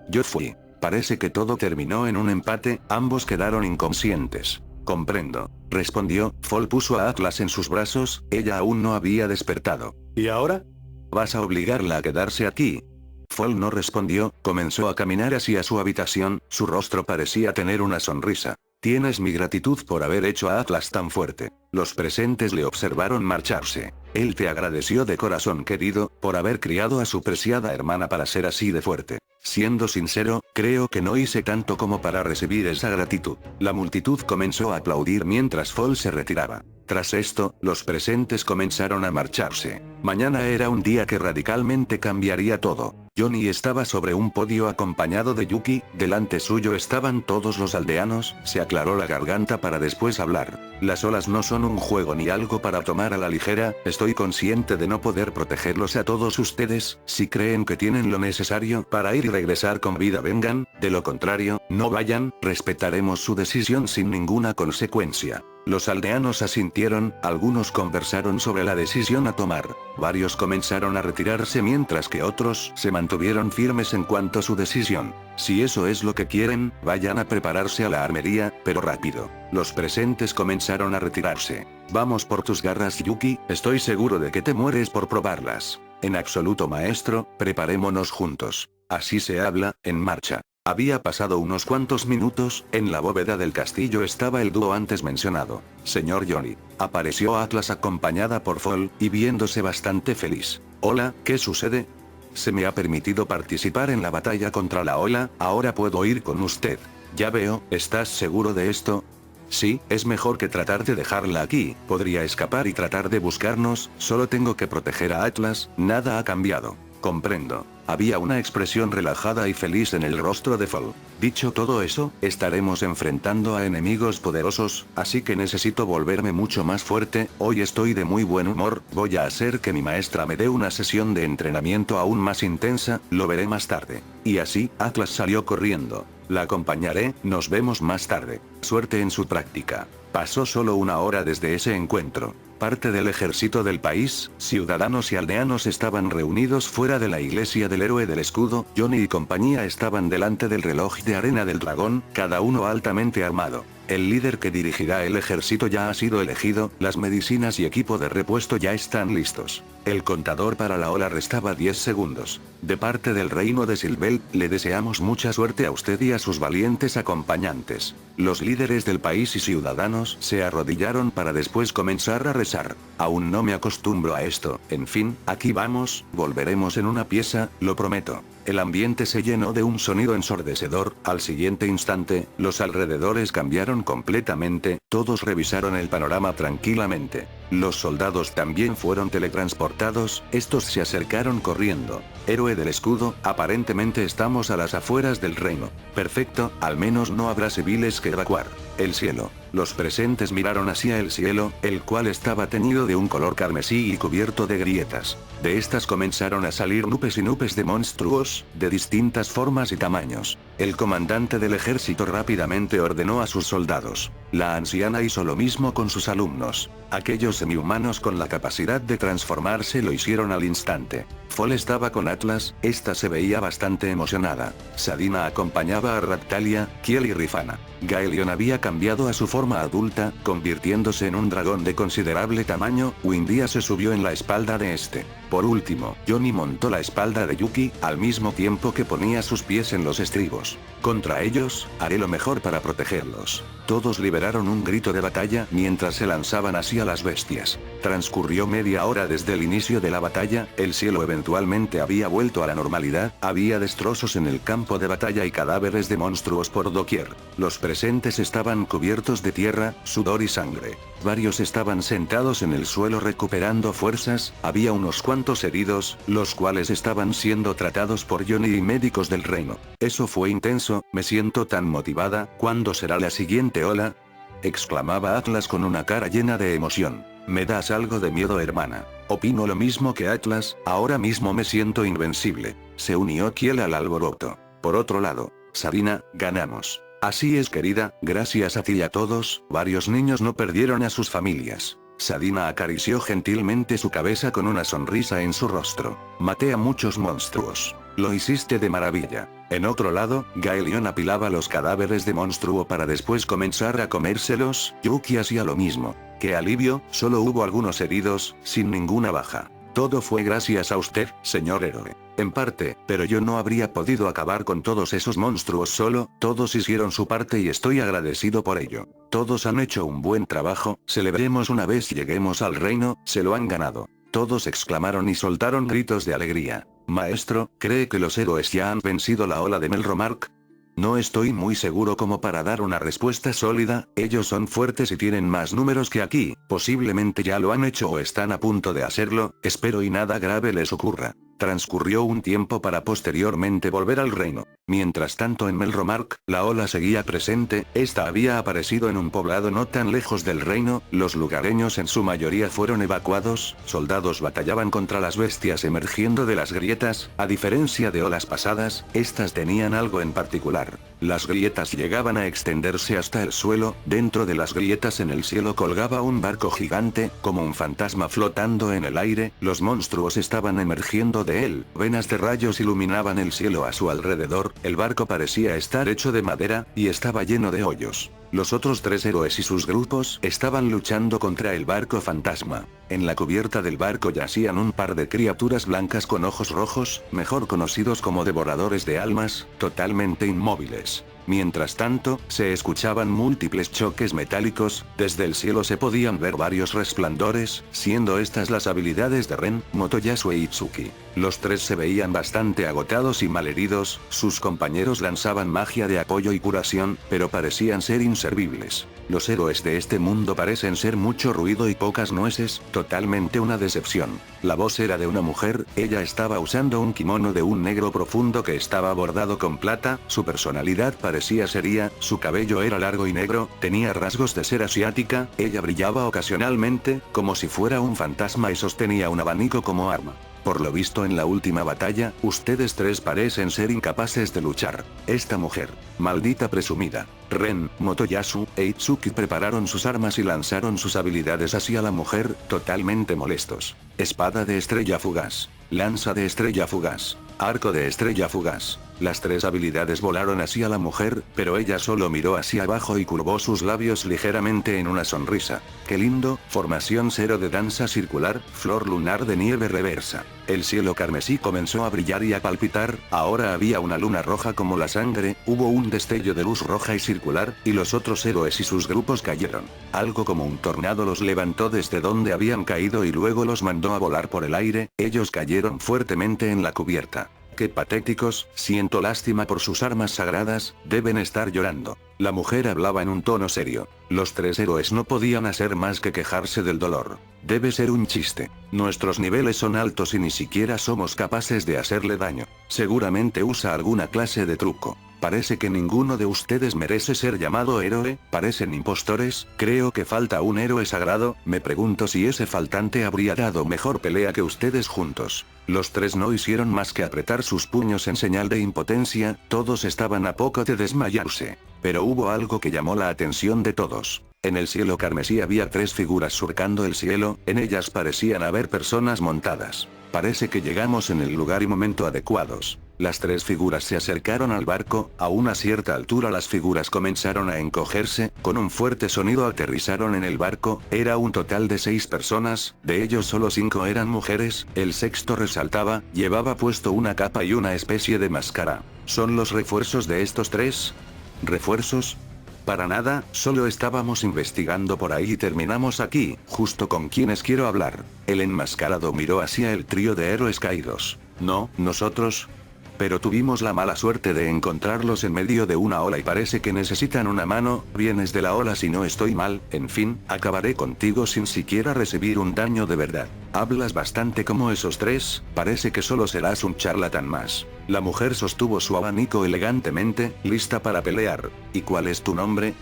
Yo fui. Parece que todo terminó en un empate, ambos quedaron inconscientes. Comprendo, respondió, Fall puso a Atlas en sus brazos, ella aún no había despertado. ¿Y ahora? ¿Vas a obligarla a quedarse aquí? Fall no respondió, comenzó a caminar hacia su habitación, su rostro parecía tener una sonrisa. Tienes mi gratitud por haber hecho a Atlas tan fuerte. Los presentes le observaron marcharse. Él te agradeció de corazón, querido, por haber criado a su preciada hermana para ser así de fuerte. Siendo sincero, creo que no hice tanto como para recibir esa gratitud. La multitud comenzó a aplaudir mientras Fall se retiraba. Tras esto, los presentes comenzaron a marcharse. Mañana era un día que radicalmente cambiaría todo. Johnny estaba sobre un podio acompañado de Yuki, delante suyo estaban todos los aldeanos, se aclaró la garganta para después hablar. Las olas no son un juego ni algo para tomar a la ligera, estoy consciente de no poder protegerlos a todos ustedes, si creen que tienen lo necesario para ir y regresar con vida vengan, de lo contrario, no vayan, respetaremos su decisión sin ninguna consecuencia. Los aldeanos asintieron, algunos conversaron sobre la decisión a tomar, varios comenzaron a retirarse mientras que otros se mantuvieron firmes en cuanto a su decisión. Si eso es lo que quieren, vayan a prepararse a la armería, pero rápido. Los presentes comenzaron a retirarse. Vamos por tus garras, Yuki, estoy seguro de que te mueres por probarlas. En absoluto, maestro, preparémonos juntos. Así se habla, en marcha. Había pasado unos cuantos minutos, en la bóveda del castillo estaba el dúo antes mencionado. Señor Johnny. Apareció Atlas acompañada por Fall, y viéndose bastante feliz. Hola, ¿qué sucede? Se me ha permitido participar en la batalla contra la ola, ahora puedo ir con usted. Ya veo, ¿estás seguro de esto? Sí, es mejor que tratar de dejarla aquí, podría escapar y tratar de buscarnos, solo tengo que proteger a Atlas, nada ha cambiado. Comprendo. Había una expresión relajada y feliz en el rostro de Fall. Dicho todo eso, estaremos enfrentando a enemigos poderosos, así que necesito volverme mucho más fuerte, hoy estoy de muy buen humor, voy a hacer que mi maestra me dé una sesión de entrenamiento aún más intensa, lo veré más tarde. Y así, Atlas salió corriendo. La acompañaré, nos vemos más tarde. Suerte en su práctica. Pasó solo una hora desde ese encuentro. Parte del ejército del país, ciudadanos y aldeanos estaban reunidos fuera de la iglesia del héroe del escudo, Johnny y compañía estaban delante del reloj de arena del dragón, cada uno altamente armado. El líder que dirigirá el ejército ya ha sido elegido, las medicinas y equipo de repuesto ya están listos. El contador para la ola restaba 10 segundos. De parte del reino de Silvel, le deseamos mucha suerte a usted y a sus valientes acompañantes. Los líderes del país y ciudadanos se arrodillaron para después comenzar a rezar. Aún no me acostumbro a esto, en fin, aquí vamos, volveremos en una pieza, lo prometo. El ambiente se llenó de un sonido ensordecedor, al siguiente instante, los alrededores cambiaron completamente, todos revisaron el panorama tranquilamente. Los soldados también fueron teletransportados, estos se acercaron corriendo. Héroe del escudo, aparentemente estamos a las afueras del reino. Perfecto, al menos no habrá civiles que evacuar. El cielo. Los presentes miraron hacia el cielo, el cual estaba teñido de un color carmesí y cubierto de grietas. De estas comenzaron a salir nubes y nubes de monstruos, de distintas formas y tamaños. El comandante del ejército rápidamente ordenó a sus soldados. La anciana hizo lo mismo con sus alumnos. Aquellos semihumanos con la capacidad de transformarse lo hicieron al instante. Fall estaba con Atlas, esta se veía bastante emocionada. Sadina acompañaba a Raktalia, Kiel y Rifana. Gaelion había cambiado a su forma adulta, convirtiéndose en un dragón de considerable tamaño, Windia se subió en la espalda de este. Por último, Johnny montó la espalda de Yuki, al mismo tiempo que ponía sus pies en los estribos. Contra ellos, haré lo mejor para protegerlos. Todos liberaron un grito de batalla mientras se lanzaban hacia las bestias. Transcurrió media hora desde el inicio de la batalla, el cielo eventualmente había vuelto a la normalidad, había destrozos en el campo de batalla y cadáveres de monstruos por doquier. Los presentes estaban cubiertos de tierra, sudor y sangre. Varios estaban sentados en el suelo recuperando fuerzas, había unos cuantos heridos, los cuales estaban siendo tratados por Johnny y médicos del reino. Eso fue intenso, me siento tan motivada, ¿cuándo será la siguiente ola? Exclamaba Atlas con una cara llena de emoción. Me das algo de miedo, hermana. Opino lo mismo que Atlas, ahora mismo me siento invencible. Se unió Kiel al alboroto. Por otro lado, Sadina, ganamos. Así es, querida, gracias a ti y a todos, varios niños no perdieron a sus familias. Sadina acarició gentilmente su cabeza con una sonrisa en su rostro. Maté a muchos monstruos. Lo hiciste de maravilla. En otro lado, Gaelion apilaba los cadáveres de monstruo para después comenzar a comérselos, Yuki hacía lo mismo. ¡Qué alivio! Solo hubo algunos heridos, sin ninguna baja. Todo fue gracias a usted, señor héroe. En parte, pero yo no habría podido acabar con todos esos monstruos solo, todos hicieron su parte y estoy agradecido por ello. Todos han hecho un buen trabajo, celebremos una vez lleguemos al reino, se lo han ganado. Todos exclamaron y soltaron gritos de alegría. Maestro, ¿cree que los héroes ya han vencido la ola de Melromark? No estoy muy seguro como para dar una respuesta sólida, ellos son fuertes y tienen más números que aquí, posiblemente ya lo han hecho o están a punto de hacerlo, espero y nada grave les ocurra. Transcurrió un tiempo para posteriormente volver al reino. Mientras tanto en Melromark, la ola seguía presente, esta había aparecido en un poblado no tan lejos del reino, los lugareños en su mayoría fueron evacuados, soldados batallaban contra las bestias emergiendo de las grietas, a diferencia de olas pasadas, estas tenían algo en particular. Las grietas llegaban a extenderse hasta el suelo, dentro de las grietas en el cielo colgaba un barco gigante, como un fantasma flotando en el aire, los monstruos estaban emergiendo de él, venas de rayos iluminaban el cielo a su alrededor, el barco parecía estar hecho de madera, y estaba lleno de hoyos. Los otros tres héroes y sus grupos estaban luchando contra el barco fantasma. En la cubierta del barco yacían un par de criaturas blancas con ojos rojos, mejor conocidos como devoradores de almas, totalmente inmóviles. Mientras tanto, se escuchaban múltiples choques metálicos, desde el cielo se podían ver varios resplandores, siendo estas las habilidades de Ren, Motoyasu e Itsuki. Los tres se veían bastante agotados y malheridos, sus compañeros lanzaban magia de apoyo y curación, pero parecían ser inservibles. Los héroes de este mundo parecen ser mucho ruido y pocas nueces, totalmente una decepción. La voz era de una mujer, ella estaba usando un kimono de un negro profundo que estaba bordado con plata, su personalidad parecía seria, su cabello era largo y negro, tenía rasgos de ser asiática, ella brillaba ocasionalmente, como si fuera un fantasma y sostenía un abanico como arma. Por lo visto en la última batalla, ustedes tres parecen ser incapaces de luchar. Esta mujer, maldita presumida. Ren, Motoyasu e Itsuki prepararon sus armas y lanzaron sus habilidades hacia la mujer, totalmente molestos. Espada de estrella fugaz. Lanza de estrella fugaz. Arco de estrella fugaz. Las tres habilidades volaron hacia la mujer, pero ella solo miró hacia abajo y curvó sus labios ligeramente en una sonrisa. ¡Qué lindo! Formación cero de danza circular, flor lunar de nieve reversa. El cielo carmesí comenzó a brillar y a palpitar, ahora había una luna roja como la sangre, hubo un destello de luz roja y circular, y los otros héroes y sus grupos cayeron. Algo como un tornado los levantó desde donde habían caído y luego los mandó a volar por el aire, ellos cayeron fuertemente en la cubierta. ¡Qué patéticos! Siento lástima por sus armas sagradas, deben estar llorando. La mujer hablaba en un tono serio. Los tres héroes no podían hacer más que quejarse del dolor. Debe ser un chiste. Nuestros niveles son altos y ni siquiera somos capaces de hacerle daño. Seguramente usa alguna clase de truco. Parece que ninguno de ustedes merece ser llamado héroe, parecen impostores, creo que falta un héroe sagrado, me pregunto si ese faltante habría dado mejor pelea que ustedes juntos. Los tres no hicieron más que apretar sus puños en señal de impotencia, todos estaban a poco de desmayarse. Pero hubo algo que llamó la atención de todos. En el cielo carmesí había tres figuras surcando el cielo, en ellas parecían haber personas montadas. Parece que llegamos en el lugar y momento adecuados. Las tres figuras se acercaron al barco, a una cierta altura las figuras comenzaron a encogerse, con un fuerte sonido aterrizaron en el barco, era un total de 6 personas, de ellos solo 5 eran mujeres, el sexto resaltaba, llevaba puesto una capa y una especie de máscara. ¿Son los refuerzos de estos tres? ¿Refuerzos? Para nada, solo estábamos investigando por ahí y terminamos aquí, justo con quienes quiero hablar. El enmascarado miró hacia el trío de héroes caídos. No, nosotros. Pero tuvimos la mala suerte de encontrarlos en medio de una ola y parece que necesitan una mano, vienes de la ola si no estoy mal, en fin, acabaré contigo sin siquiera recibir un daño de verdad. Hablas bastante como esos tres, parece que solo serás un charlatán más. La mujer sostuvo su abanico elegantemente, lista para pelear. ¿Y cuál es tu nombre?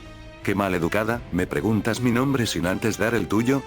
¿Qué maleducada, me preguntas mi nombre sin antes dar el tuyo?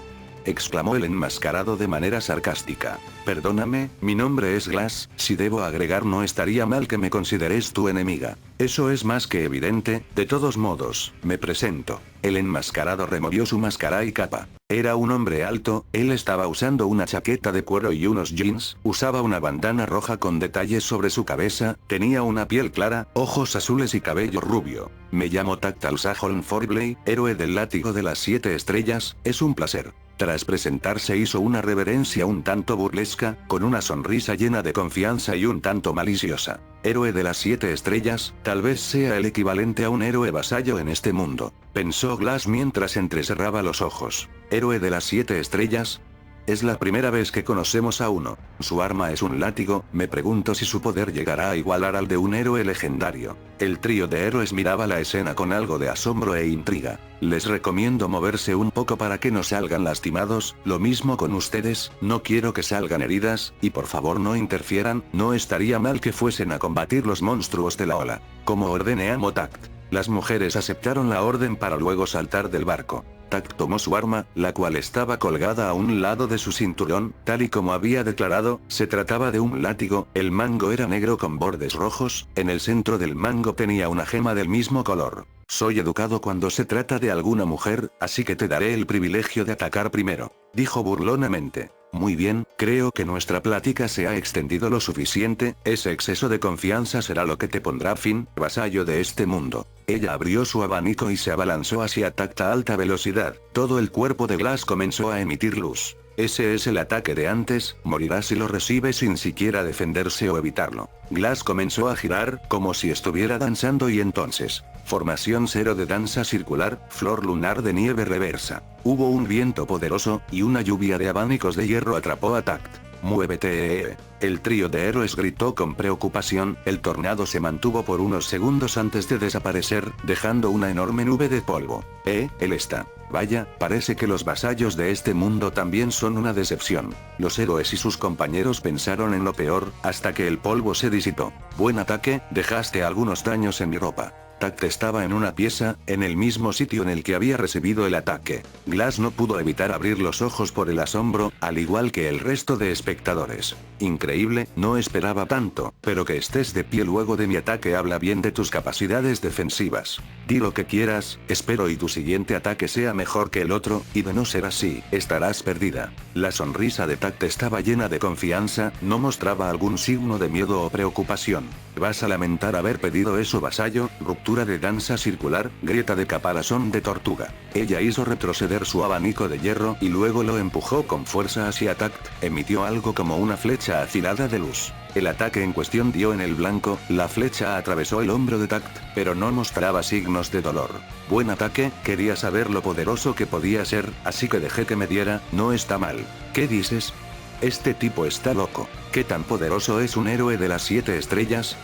Exclamó el enmascarado de manera sarcástica. Perdóname, mi nombre es Glass, si debo agregar no estaría mal que me consideres tu enemiga. Eso es más que evidente, de todos modos, me presento. El enmascarado removió su máscara y capa. Era un hombre alto, él estaba usando una chaqueta de cuero y unos jeans, usaba una bandana roja con detalles sobre su cabeza, tenía una piel clara, ojos azules y cabello rubio. Me llamo Tactal Saholm Forbley, héroe del látigo de las 7 estrellas, es un placer. Tras presentarse hizo una reverencia un tanto burlesca, con una sonrisa llena de confianza y un tanto maliciosa. Héroe de las 7 estrellas, tal vez sea el equivalente a un héroe vasallo en este mundo, pensó Glass mientras entrecerraba los ojos. ¿Héroe de las 7 estrellas? Es la primera vez que conocemos a uno. Su arma es un látigo, me pregunto si su poder llegará a igualar al de un héroe legendario. El trío de héroes miraba la escena con algo de asombro e intriga. Les recomiendo moverse un poco para que no salgan lastimados, lo mismo con ustedes, no quiero que salgan heridas, y por favor no interfieran, no estaría mal que fuesen a combatir los monstruos de la ola. Como ordene Amo Tact. Las mujeres aceptaron la orden para luego saltar del barco. Tact tomó su arma, la cual estaba colgada a un lado de su cinturón, tal y como había declarado, se trataba de un látigo, el mango era negro con bordes rojos, en el centro del mango tenía una gema del mismo color. Soy educado cuando se trata de alguna mujer, así que te daré el privilegio de atacar primero, dijo burlonamente. Muy bien, creo que nuestra plática se ha extendido lo suficiente, ese exceso de confianza será lo que te pondrá fin, vasallo de este mundo. Ella abrió su abanico y se abalanzó hacia Tact a alta velocidad, todo el cuerpo de Glass comenzó a emitir luz. Ese es el ataque de antes, morirá si lo recibe sin siquiera defenderse o evitarlo. Glass comenzó a girar, como si estuviera danzando y entonces, formación 0 de danza circular, flor lunar de nieve reversa. Hubo un viento poderoso, y una lluvia de abanicos de hierro atrapó a Tact. ¡Muévete! El trío de héroes gritó con preocupación, el tornado se mantuvo por unos segundos antes de desaparecer, dejando una enorme nube de polvo. Él está. Vaya, parece que los vasallos de este mundo también son una decepción. Los héroes y sus compañeros pensaron en lo peor, hasta que el polvo se disipó. Buen ataque, dejaste algunos daños en mi ropa. Tact estaba en una pieza, en el mismo sitio en el que había recibido el ataque. Glass no pudo evitar abrir los ojos por el asombro, al igual que el resto de espectadores. Increíble, no esperaba tanto, pero que estés de pie luego de mi ataque habla bien de tus capacidades defensivas. Di lo que quieras, espero y tu siguiente ataque sea mejor que el otro, y de no ser así, estarás perdida. La sonrisa de Tact estaba llena de confianza, no mostraba algún signo de miedo o preocupación. ¿Vas a lamentar haber pedido eso, vasallo? Ruptura de danza circular, grieta de caparazón de tortuga. Ella hizo retroceder su abanico de hierro y luego lo empujó con fuerza hacia Tact, emitió algo como una flecha afilada de luz. El ataque en cuestión dio en el blanco, la flecha atravesó el hombro de Tact, pero no mostraba signos de dolor. Buen ataque, quería saber lo poderoso que podía ser, así que dejé que me diera, no está mal. ¿Qué dices? Este tipo está loco. ¿Qué tan poderoso es un héroe de las 7 estrellas?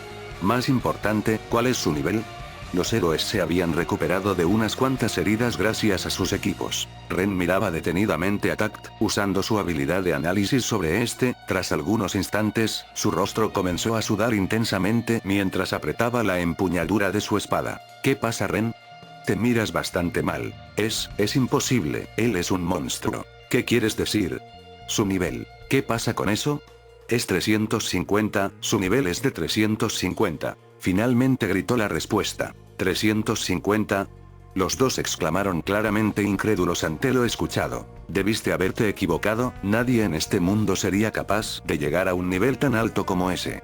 Más importante, ¿cuál es su nivel? Los héroes se habían recuperado de unas cuantas heridas gracias a sus equipos. Ren miraba detenidamente a Tact, usando su habilidad de análisis sobre este, tras algunos instantes, su rostro comenzó a sudar intensamente mientras apretaba la empuñadura de su espada. ¿Qué pasa, Ren? Te miras bastante mal. Es imposible, él es un monstruo. ¿Qué quieres decir? Su nivel. ¿Qué pasa con eso? Es 350, su nivel es de 350. Finalmente gritó la respuesta. 350. Los dos exclamaron claramente incrédulos ante lo escuchado. Debiste haberte equivocado, nadie en este mundo sería capaz de llegar a un nivel tan alto como ese.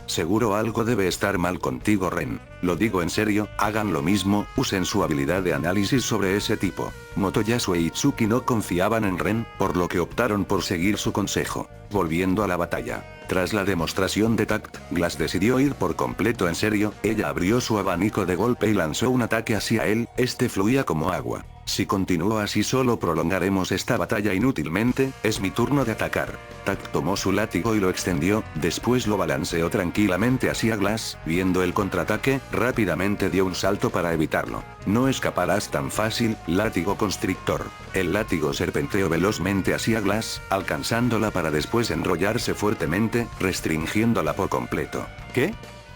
Seguro algo debe estar mal contigo, Ren. Lo digo en serio, hagan lo mismo, usen su habilidad de análisis sobre ese tipo. Motoyasu e Itsuki no confiaban en Ren, por lo que optaron por seguir su consejo. Volviendo a la batalla. Tras la demostración de Tact, Glass decidió ir por completo en serio, ella abrió su abanico de golpe y lanzó un ataque hacia él, este fluía como agua. Si continúo así solo prolongaremos esta batalla inútilmente, es mi turno de atacar. Tact tomó su látigo y lo extendió, después lo balanceó tranquilamente hacia Glass, viendo el contraataque, rápidamente dio un salto para evitarlo. No escaparás tan fácil, látigo constrictor. El látigo serpenteó velozmente hacia Glass, alcanzándola para después enrollarse fuertemente, restringiéndola por completo. ¿Qué?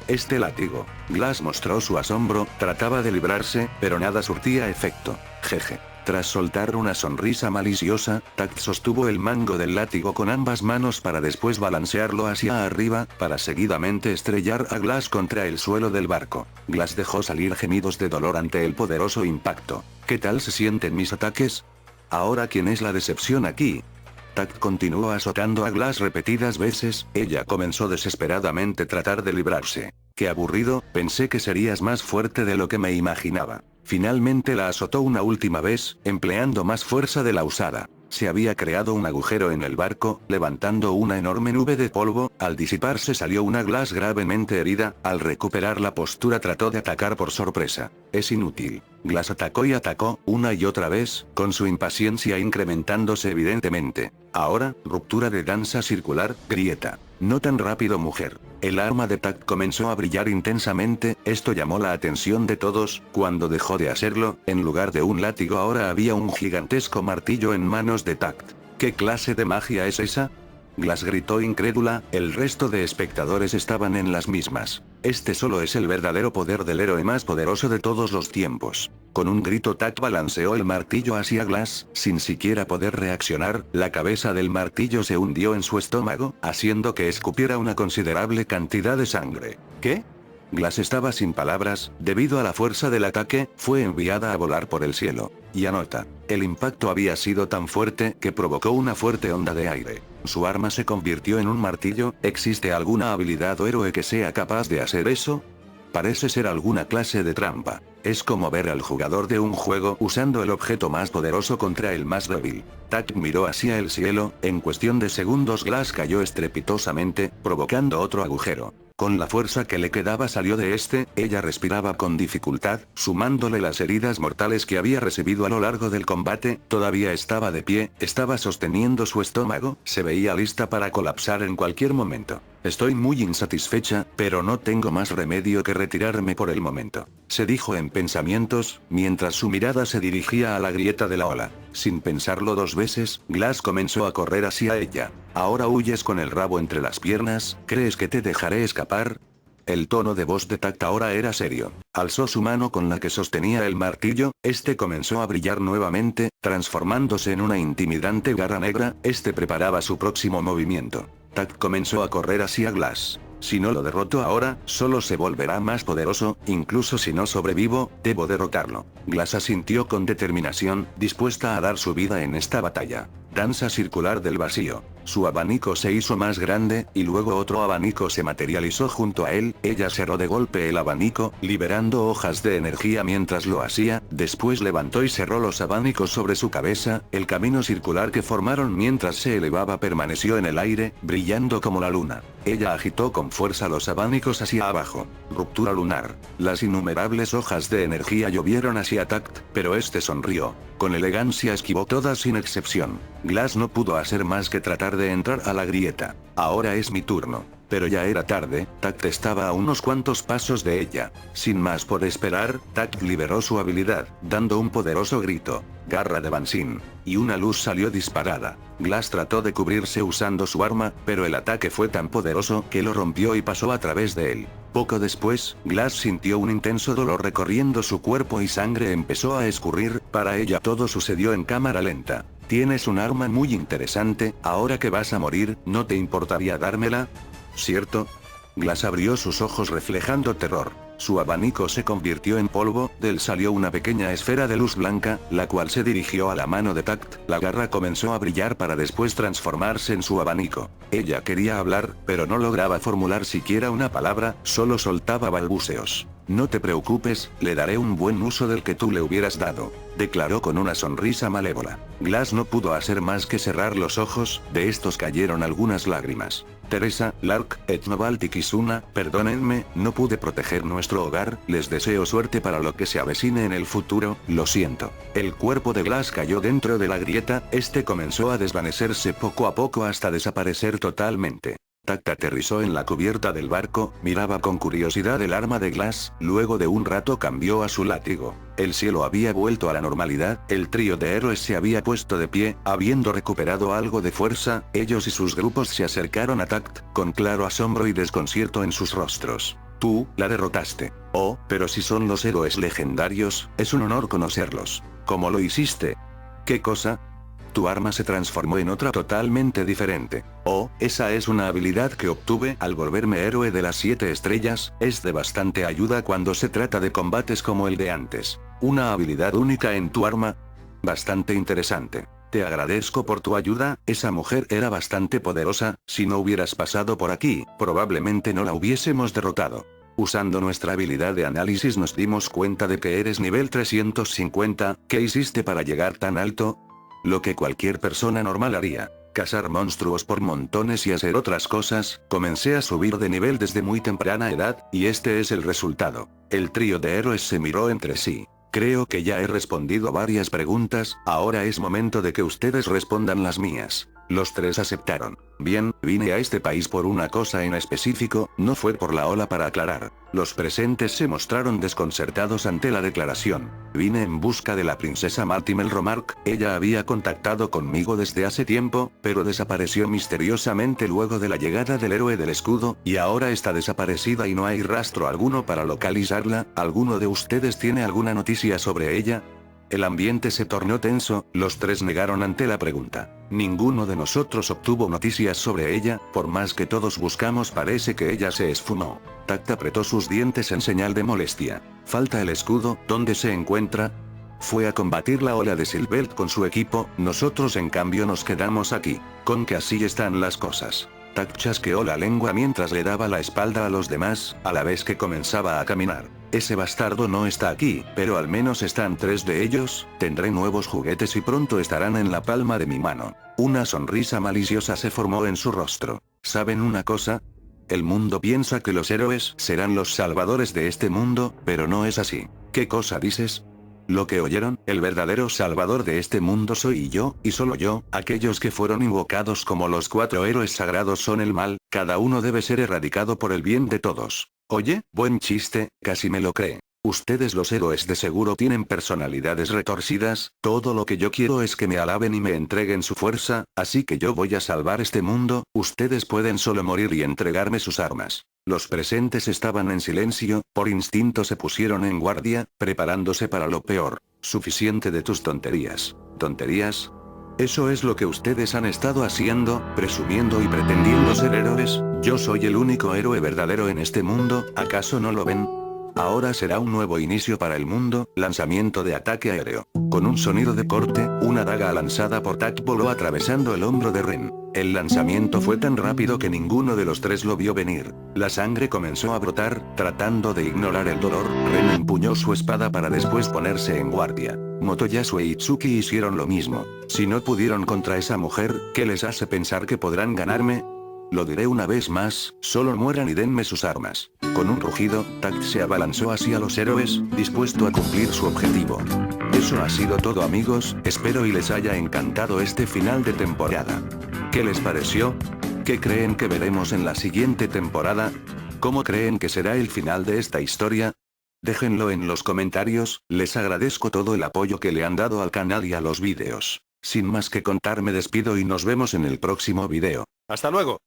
Este látigo. Glass mostró su asombro, trataba de librarse, pero nada surtía efecto. Jeje. Tras soltar una sonrisa maliciosa, Tact sostuvo el mango del látigo con ambas manos para después balancearlo hacia arriba, para seguidamente estrellar a Glass contra el suelo del barco. Glass dejó salir gemidos de dolor ante el poderoso impacto. ¿Qué tal se sienten mis ataques? Ahora, ¿quién es la decepción aquí? Tact continuó azotando a Glass repetidas veces, ella comenzó desesperadamente a tratar de librarse. Qué aburrido, pensé que serías más fuerte de lo que me imaginaba. Finalmente la azotó una última vez, empleando más fuerza de la usada. Se había creado un agujero en el barco, levantando una enorme nube de polvo. Al disiparse salió una Glass gravemente herida. Al recuperar la postura trató de atacar por sorpresa. Es inútil. Glass atacó y atacó, una y otra vez, con su impaciencia incrementándose evidentemente. Ahora, ruptura de danza circular, grieta. No tan rápido, mujer. El arma de Tact comenzó a brillar intensamente. Esto llamó la atención de todos. Cuando dejó de hacerlo, en lugar de un látigo ahora había un gigantesco martillo en manos de Tact. ¿Qué clase de magia es esa? Glass gritó incrédula. El resto de espectadores estaban en las mismas. Este solo es el verdadero poder del héroe más poderoso de todos los tiempos. Con un grito, Tact balanceó el martillo hacia Glass, sin siquiera poder reaccionar. La cabeza del martillo se hundió en su estómago, haciendo que escupiera una considerable cantidad de sangre. ¿Qué? Glass estaba sin palabras. Debido a la fuerza del ataque, fue enviada a volar por el cielo. Y anota, el impacto había sido tan fuerte que provocó una fuerte onda de aire. Su arma se convirtió en un martillo. ¿Existe alguna habilidad o héroe que sea capaz de hacer eso? Parece ser alguna clase de trampa. Es como ver al jugador de un juego usando el objeto más poderoso contra el más débil. Tact miró hacia el cielo. En cuestión de segundos Glass cayó estrepitosamente, provocando otro agujero. Con la fuerza que le quedaba salió de este. Ella respiraba con dificultad, sumándole las heridas mortales que había recibido a lo largo del combate. Todavía estaba de pie, estaba sosteniendo su estómago, se veía lista para colapsar en cualquier momento. Estoy muy insatisfecha, pero no tengo más remedio que retirarme por el momento, se dijo en pensamientos, mientras su mirada se dirigía a la grieta de la ola. Sin pensarlo dos veces, Glass comenzó a correr hacia ella. ¿Ahora huyes con el rabo entre las piernas? ¿Crees que te dejaré escapar? El tono de voz de Tact ahora era serio. Alzó su mano con la que sostenía el martillo. Este comenzó a brillar nuevamente, transformándose en una intimidante garra negra. Este preparaba su próximo movimiento. Tact comenzó a correr hacia Glass. Si no lo derroto ahora, solo se volverá más poderoso. Incluso si no sobrevivo, debo derrotarlo. Glass asintió con determinación, dispuesta a dar su vida en esta batalla. Danza circular del vacío. Su abanico se hizo más grande, y luego otro abanico se materializó junto a él. Ella cerró de golpe el abanico, liberando hojas de energía mientras lo hacía. Después levantó y cerró los abanicos sobre su cabeza. El camino circular que formaron mientras se elevaba permaneció en el aire, brillando como la luna. Ella agitó con fuerza los abanicos hacia abajo. Ruptura lunar. Las innumerables hojas de energía llovieron hacia Tact, pero este sonrió. Con elegancia esquivó todas sin excepción. Glass no pudo hacer más que tratar de entrar a la grieta. Ahora es mi turno. Pero ya era tarde. Tact estaba a unos cuantos pasos de ella. Sin más por esperar, Tact liberó su habilidad, dando un poderoso grito. Garra de Banshee. Y una luz salió disparada. Glass trató de cubrirse usando su arma, pero el ataque fue tan poderoso que lo rompió y pasó a través de él. Poco después, Glass sintió un intenso dolor recorriendo su cuerpo y sangre empezó a escurrir. Para ella todo sucedió en cámara lenta. Tienes un arma muy interesante. Ahora que vas a morir, ¿no te importaría dármela? ¿Cierto? Glass abrió sus ojos reflejando terror. Su abanico se convirtió en polvo. De él salió una pequeña esfera de luz blanca, la cual se dirigió a la mano de Tact. La garra comenzó a brillar para después transformarse en su abanico. Ella quería hablar, pero no lograba formular siquiera una palabra, solo soltaba balbuceos. No te preocupes, le daré un buen uso del que tú le hubieras dado, declaró con una sonrisa malévola. Glass no pudo hacer más que cerrar los ojos. De estos cayeron algunas lágrimas. Teresa, Lark, Etnobalt y Kizuna, perdónenme, no pude proteger nuestro hogar. Les deseo suerte para lo que se avecine en el futuro. Lo siento. El cuerpo de Glass cayó dentro de la grieta. Este comenzó a desvanecerse poco a poco hasta desaparecer totalmente. Tact aterrizó en la cubierta del barco, miraba con curiosidad el arma de Glass. Luego de un rato cambió a su látigo. El cielo había vuelto a la normalidad. El trío de héroes se había puesto de pie, habiendo recuperado algo de fuerza. Ellos y sus grupos se acercaron a Tact, con claro asombro y desconcierto en sus rostros. Tú, la derrotaste. Oh, pero si son los héroes legendarios, es un honor conocerlos. ¿Cómo lo hiciste? ¿Qué cosa? Tu arma se transformó en otra totalmente diferente. Oh, esa es una habilidad que obtuve al volverme héroe de las 7 estrellas. Es de bastante ayuda cuando se trata de combates como el de antes. Una habilidad única en tu arma. Bastante interesante. Te agradezco por tu ayuda. Esa mujer era bastante poderosa. Si no hubieras pasado por aquí, probablemente no la hubiésemos derrotado. Usando nuestra habilidad de análisis nos dimos cuenta de que eres nivel 350. ¿Qué hiciste para llegar tan alto? lo que cualquier persona normal haría. Cazar monstruos por montones y hacer otras cosas. Comencé a subir de nivel desde muy temprana edad, y este es el resultado. El trío de héroes se miró entre sí. Creo que ya he respondido varias preguntas, ahora es momento de que ustedes respondan las mías. Los tres aceptaron. Bien, vine a este país por una cosa en específico, no fue por la ola para aclarar. Los presentes se mostraron desconcertados ante la declaración. Vine en busca de la princesa Martimel Romark, ella había contactado conmigo desde hace tiempo, pero desapareció misteriosamente luego de la llegada del héroe del escudo, y ahora está desaparecida y no hay rastro alguno para localizarla. ¿Alguno de ustedes tiene alguna noticia sobre ella? El ambiente se tornó tenso, los tres negaron ante la pregunta. Ninguno de nosotros obtuvo noticias sobre ella, por más que todos buscamos parece que ella se esfumó. Tact apretó sus dientes en señal de molestia. Falta el escudo, ¿dónde se encuentra? Fue a combatir la ola de Silbert con su equipo, nosotros en cambio nos quedamos aquí. Con que así están las cosas. Tact chasqueó la lengua mientras le daba la espalda a los demás, a la vez que comenzaba a caminar. Ese bastardo no está aquí, pero al menos están tres de ellos, tendré nuevos juguetes y pronto estarán en la palma de mi mano. Una sonrisa maliciosa se formó en su rostro. ¿Saben una cosa? El mundo piensa que los héroes serán los salvadores de este mundo, pero no es así. ¿Qué cosa dices? Lo que oyeron, el verdadero salvador de este mundo soy yo, y solo yo, aquellos que fueron invocados como los 4 héroes sagrados son el mal, cada uno debe ser erradicado por el bien de todos. Oye, buen chiste, casi me lo cree. Ustedes los héroes de seguro tienen personalidades retorcidas, todo lo que yo quiero es que me alaben y me entreguen su fuerza, así que yo voy a salvar este mundo, ustedes pueden solo morir y entregarme sus armas. Los presentes estaban en silencio, por instinto se pusieron en guardia, preparándose para lo peor. Suficiente de tus tonterías. ¿Tonterías? Eso es lo que ustedes han estado haciendo, presumiendo y pretendiendo ser héroes. Yo soy el único héroe verdadero en este mundo, ¿acaso no lo ven? Ahora será un nuevo inicio para el mundo, lanzamiento de ataque aéreo. Con un sonido de corte, una daga lanzada por Tact voló atravesando el hombro de Ren. El lanzamiento fue tan rápido que ninguno de los tres lo vio venir. La sangre comenzó a brotar, tratando de ignorar el dolor. Ren empuñó su espada para después ponerse en guardia. Motoyasu e Itsuki hicieron lo mismo. Si no pudieron contra esa mujer, ¿qué les hace pensar que podrán ganarme? Lo diré una vez más, solo mueran y denme sus armas. Con un rugido, Tact se abalanzó hacia los héroes, dispuesto a cumplir su objetivo. Eso ha sido todo amigos, espero y les haya encantado este final de temporada. ¿Qué les pareció? ¿Qué creen que veremos en la siguiente temporada? ¿Cómo creen que será el final de esta historia? Déjenlo en los comentarios, les agradezco todo el apoyo que le han dado al canal y a los vídeos. Sin más que contar me despido y nos vemos en el próximo video. ¡Hasta luego!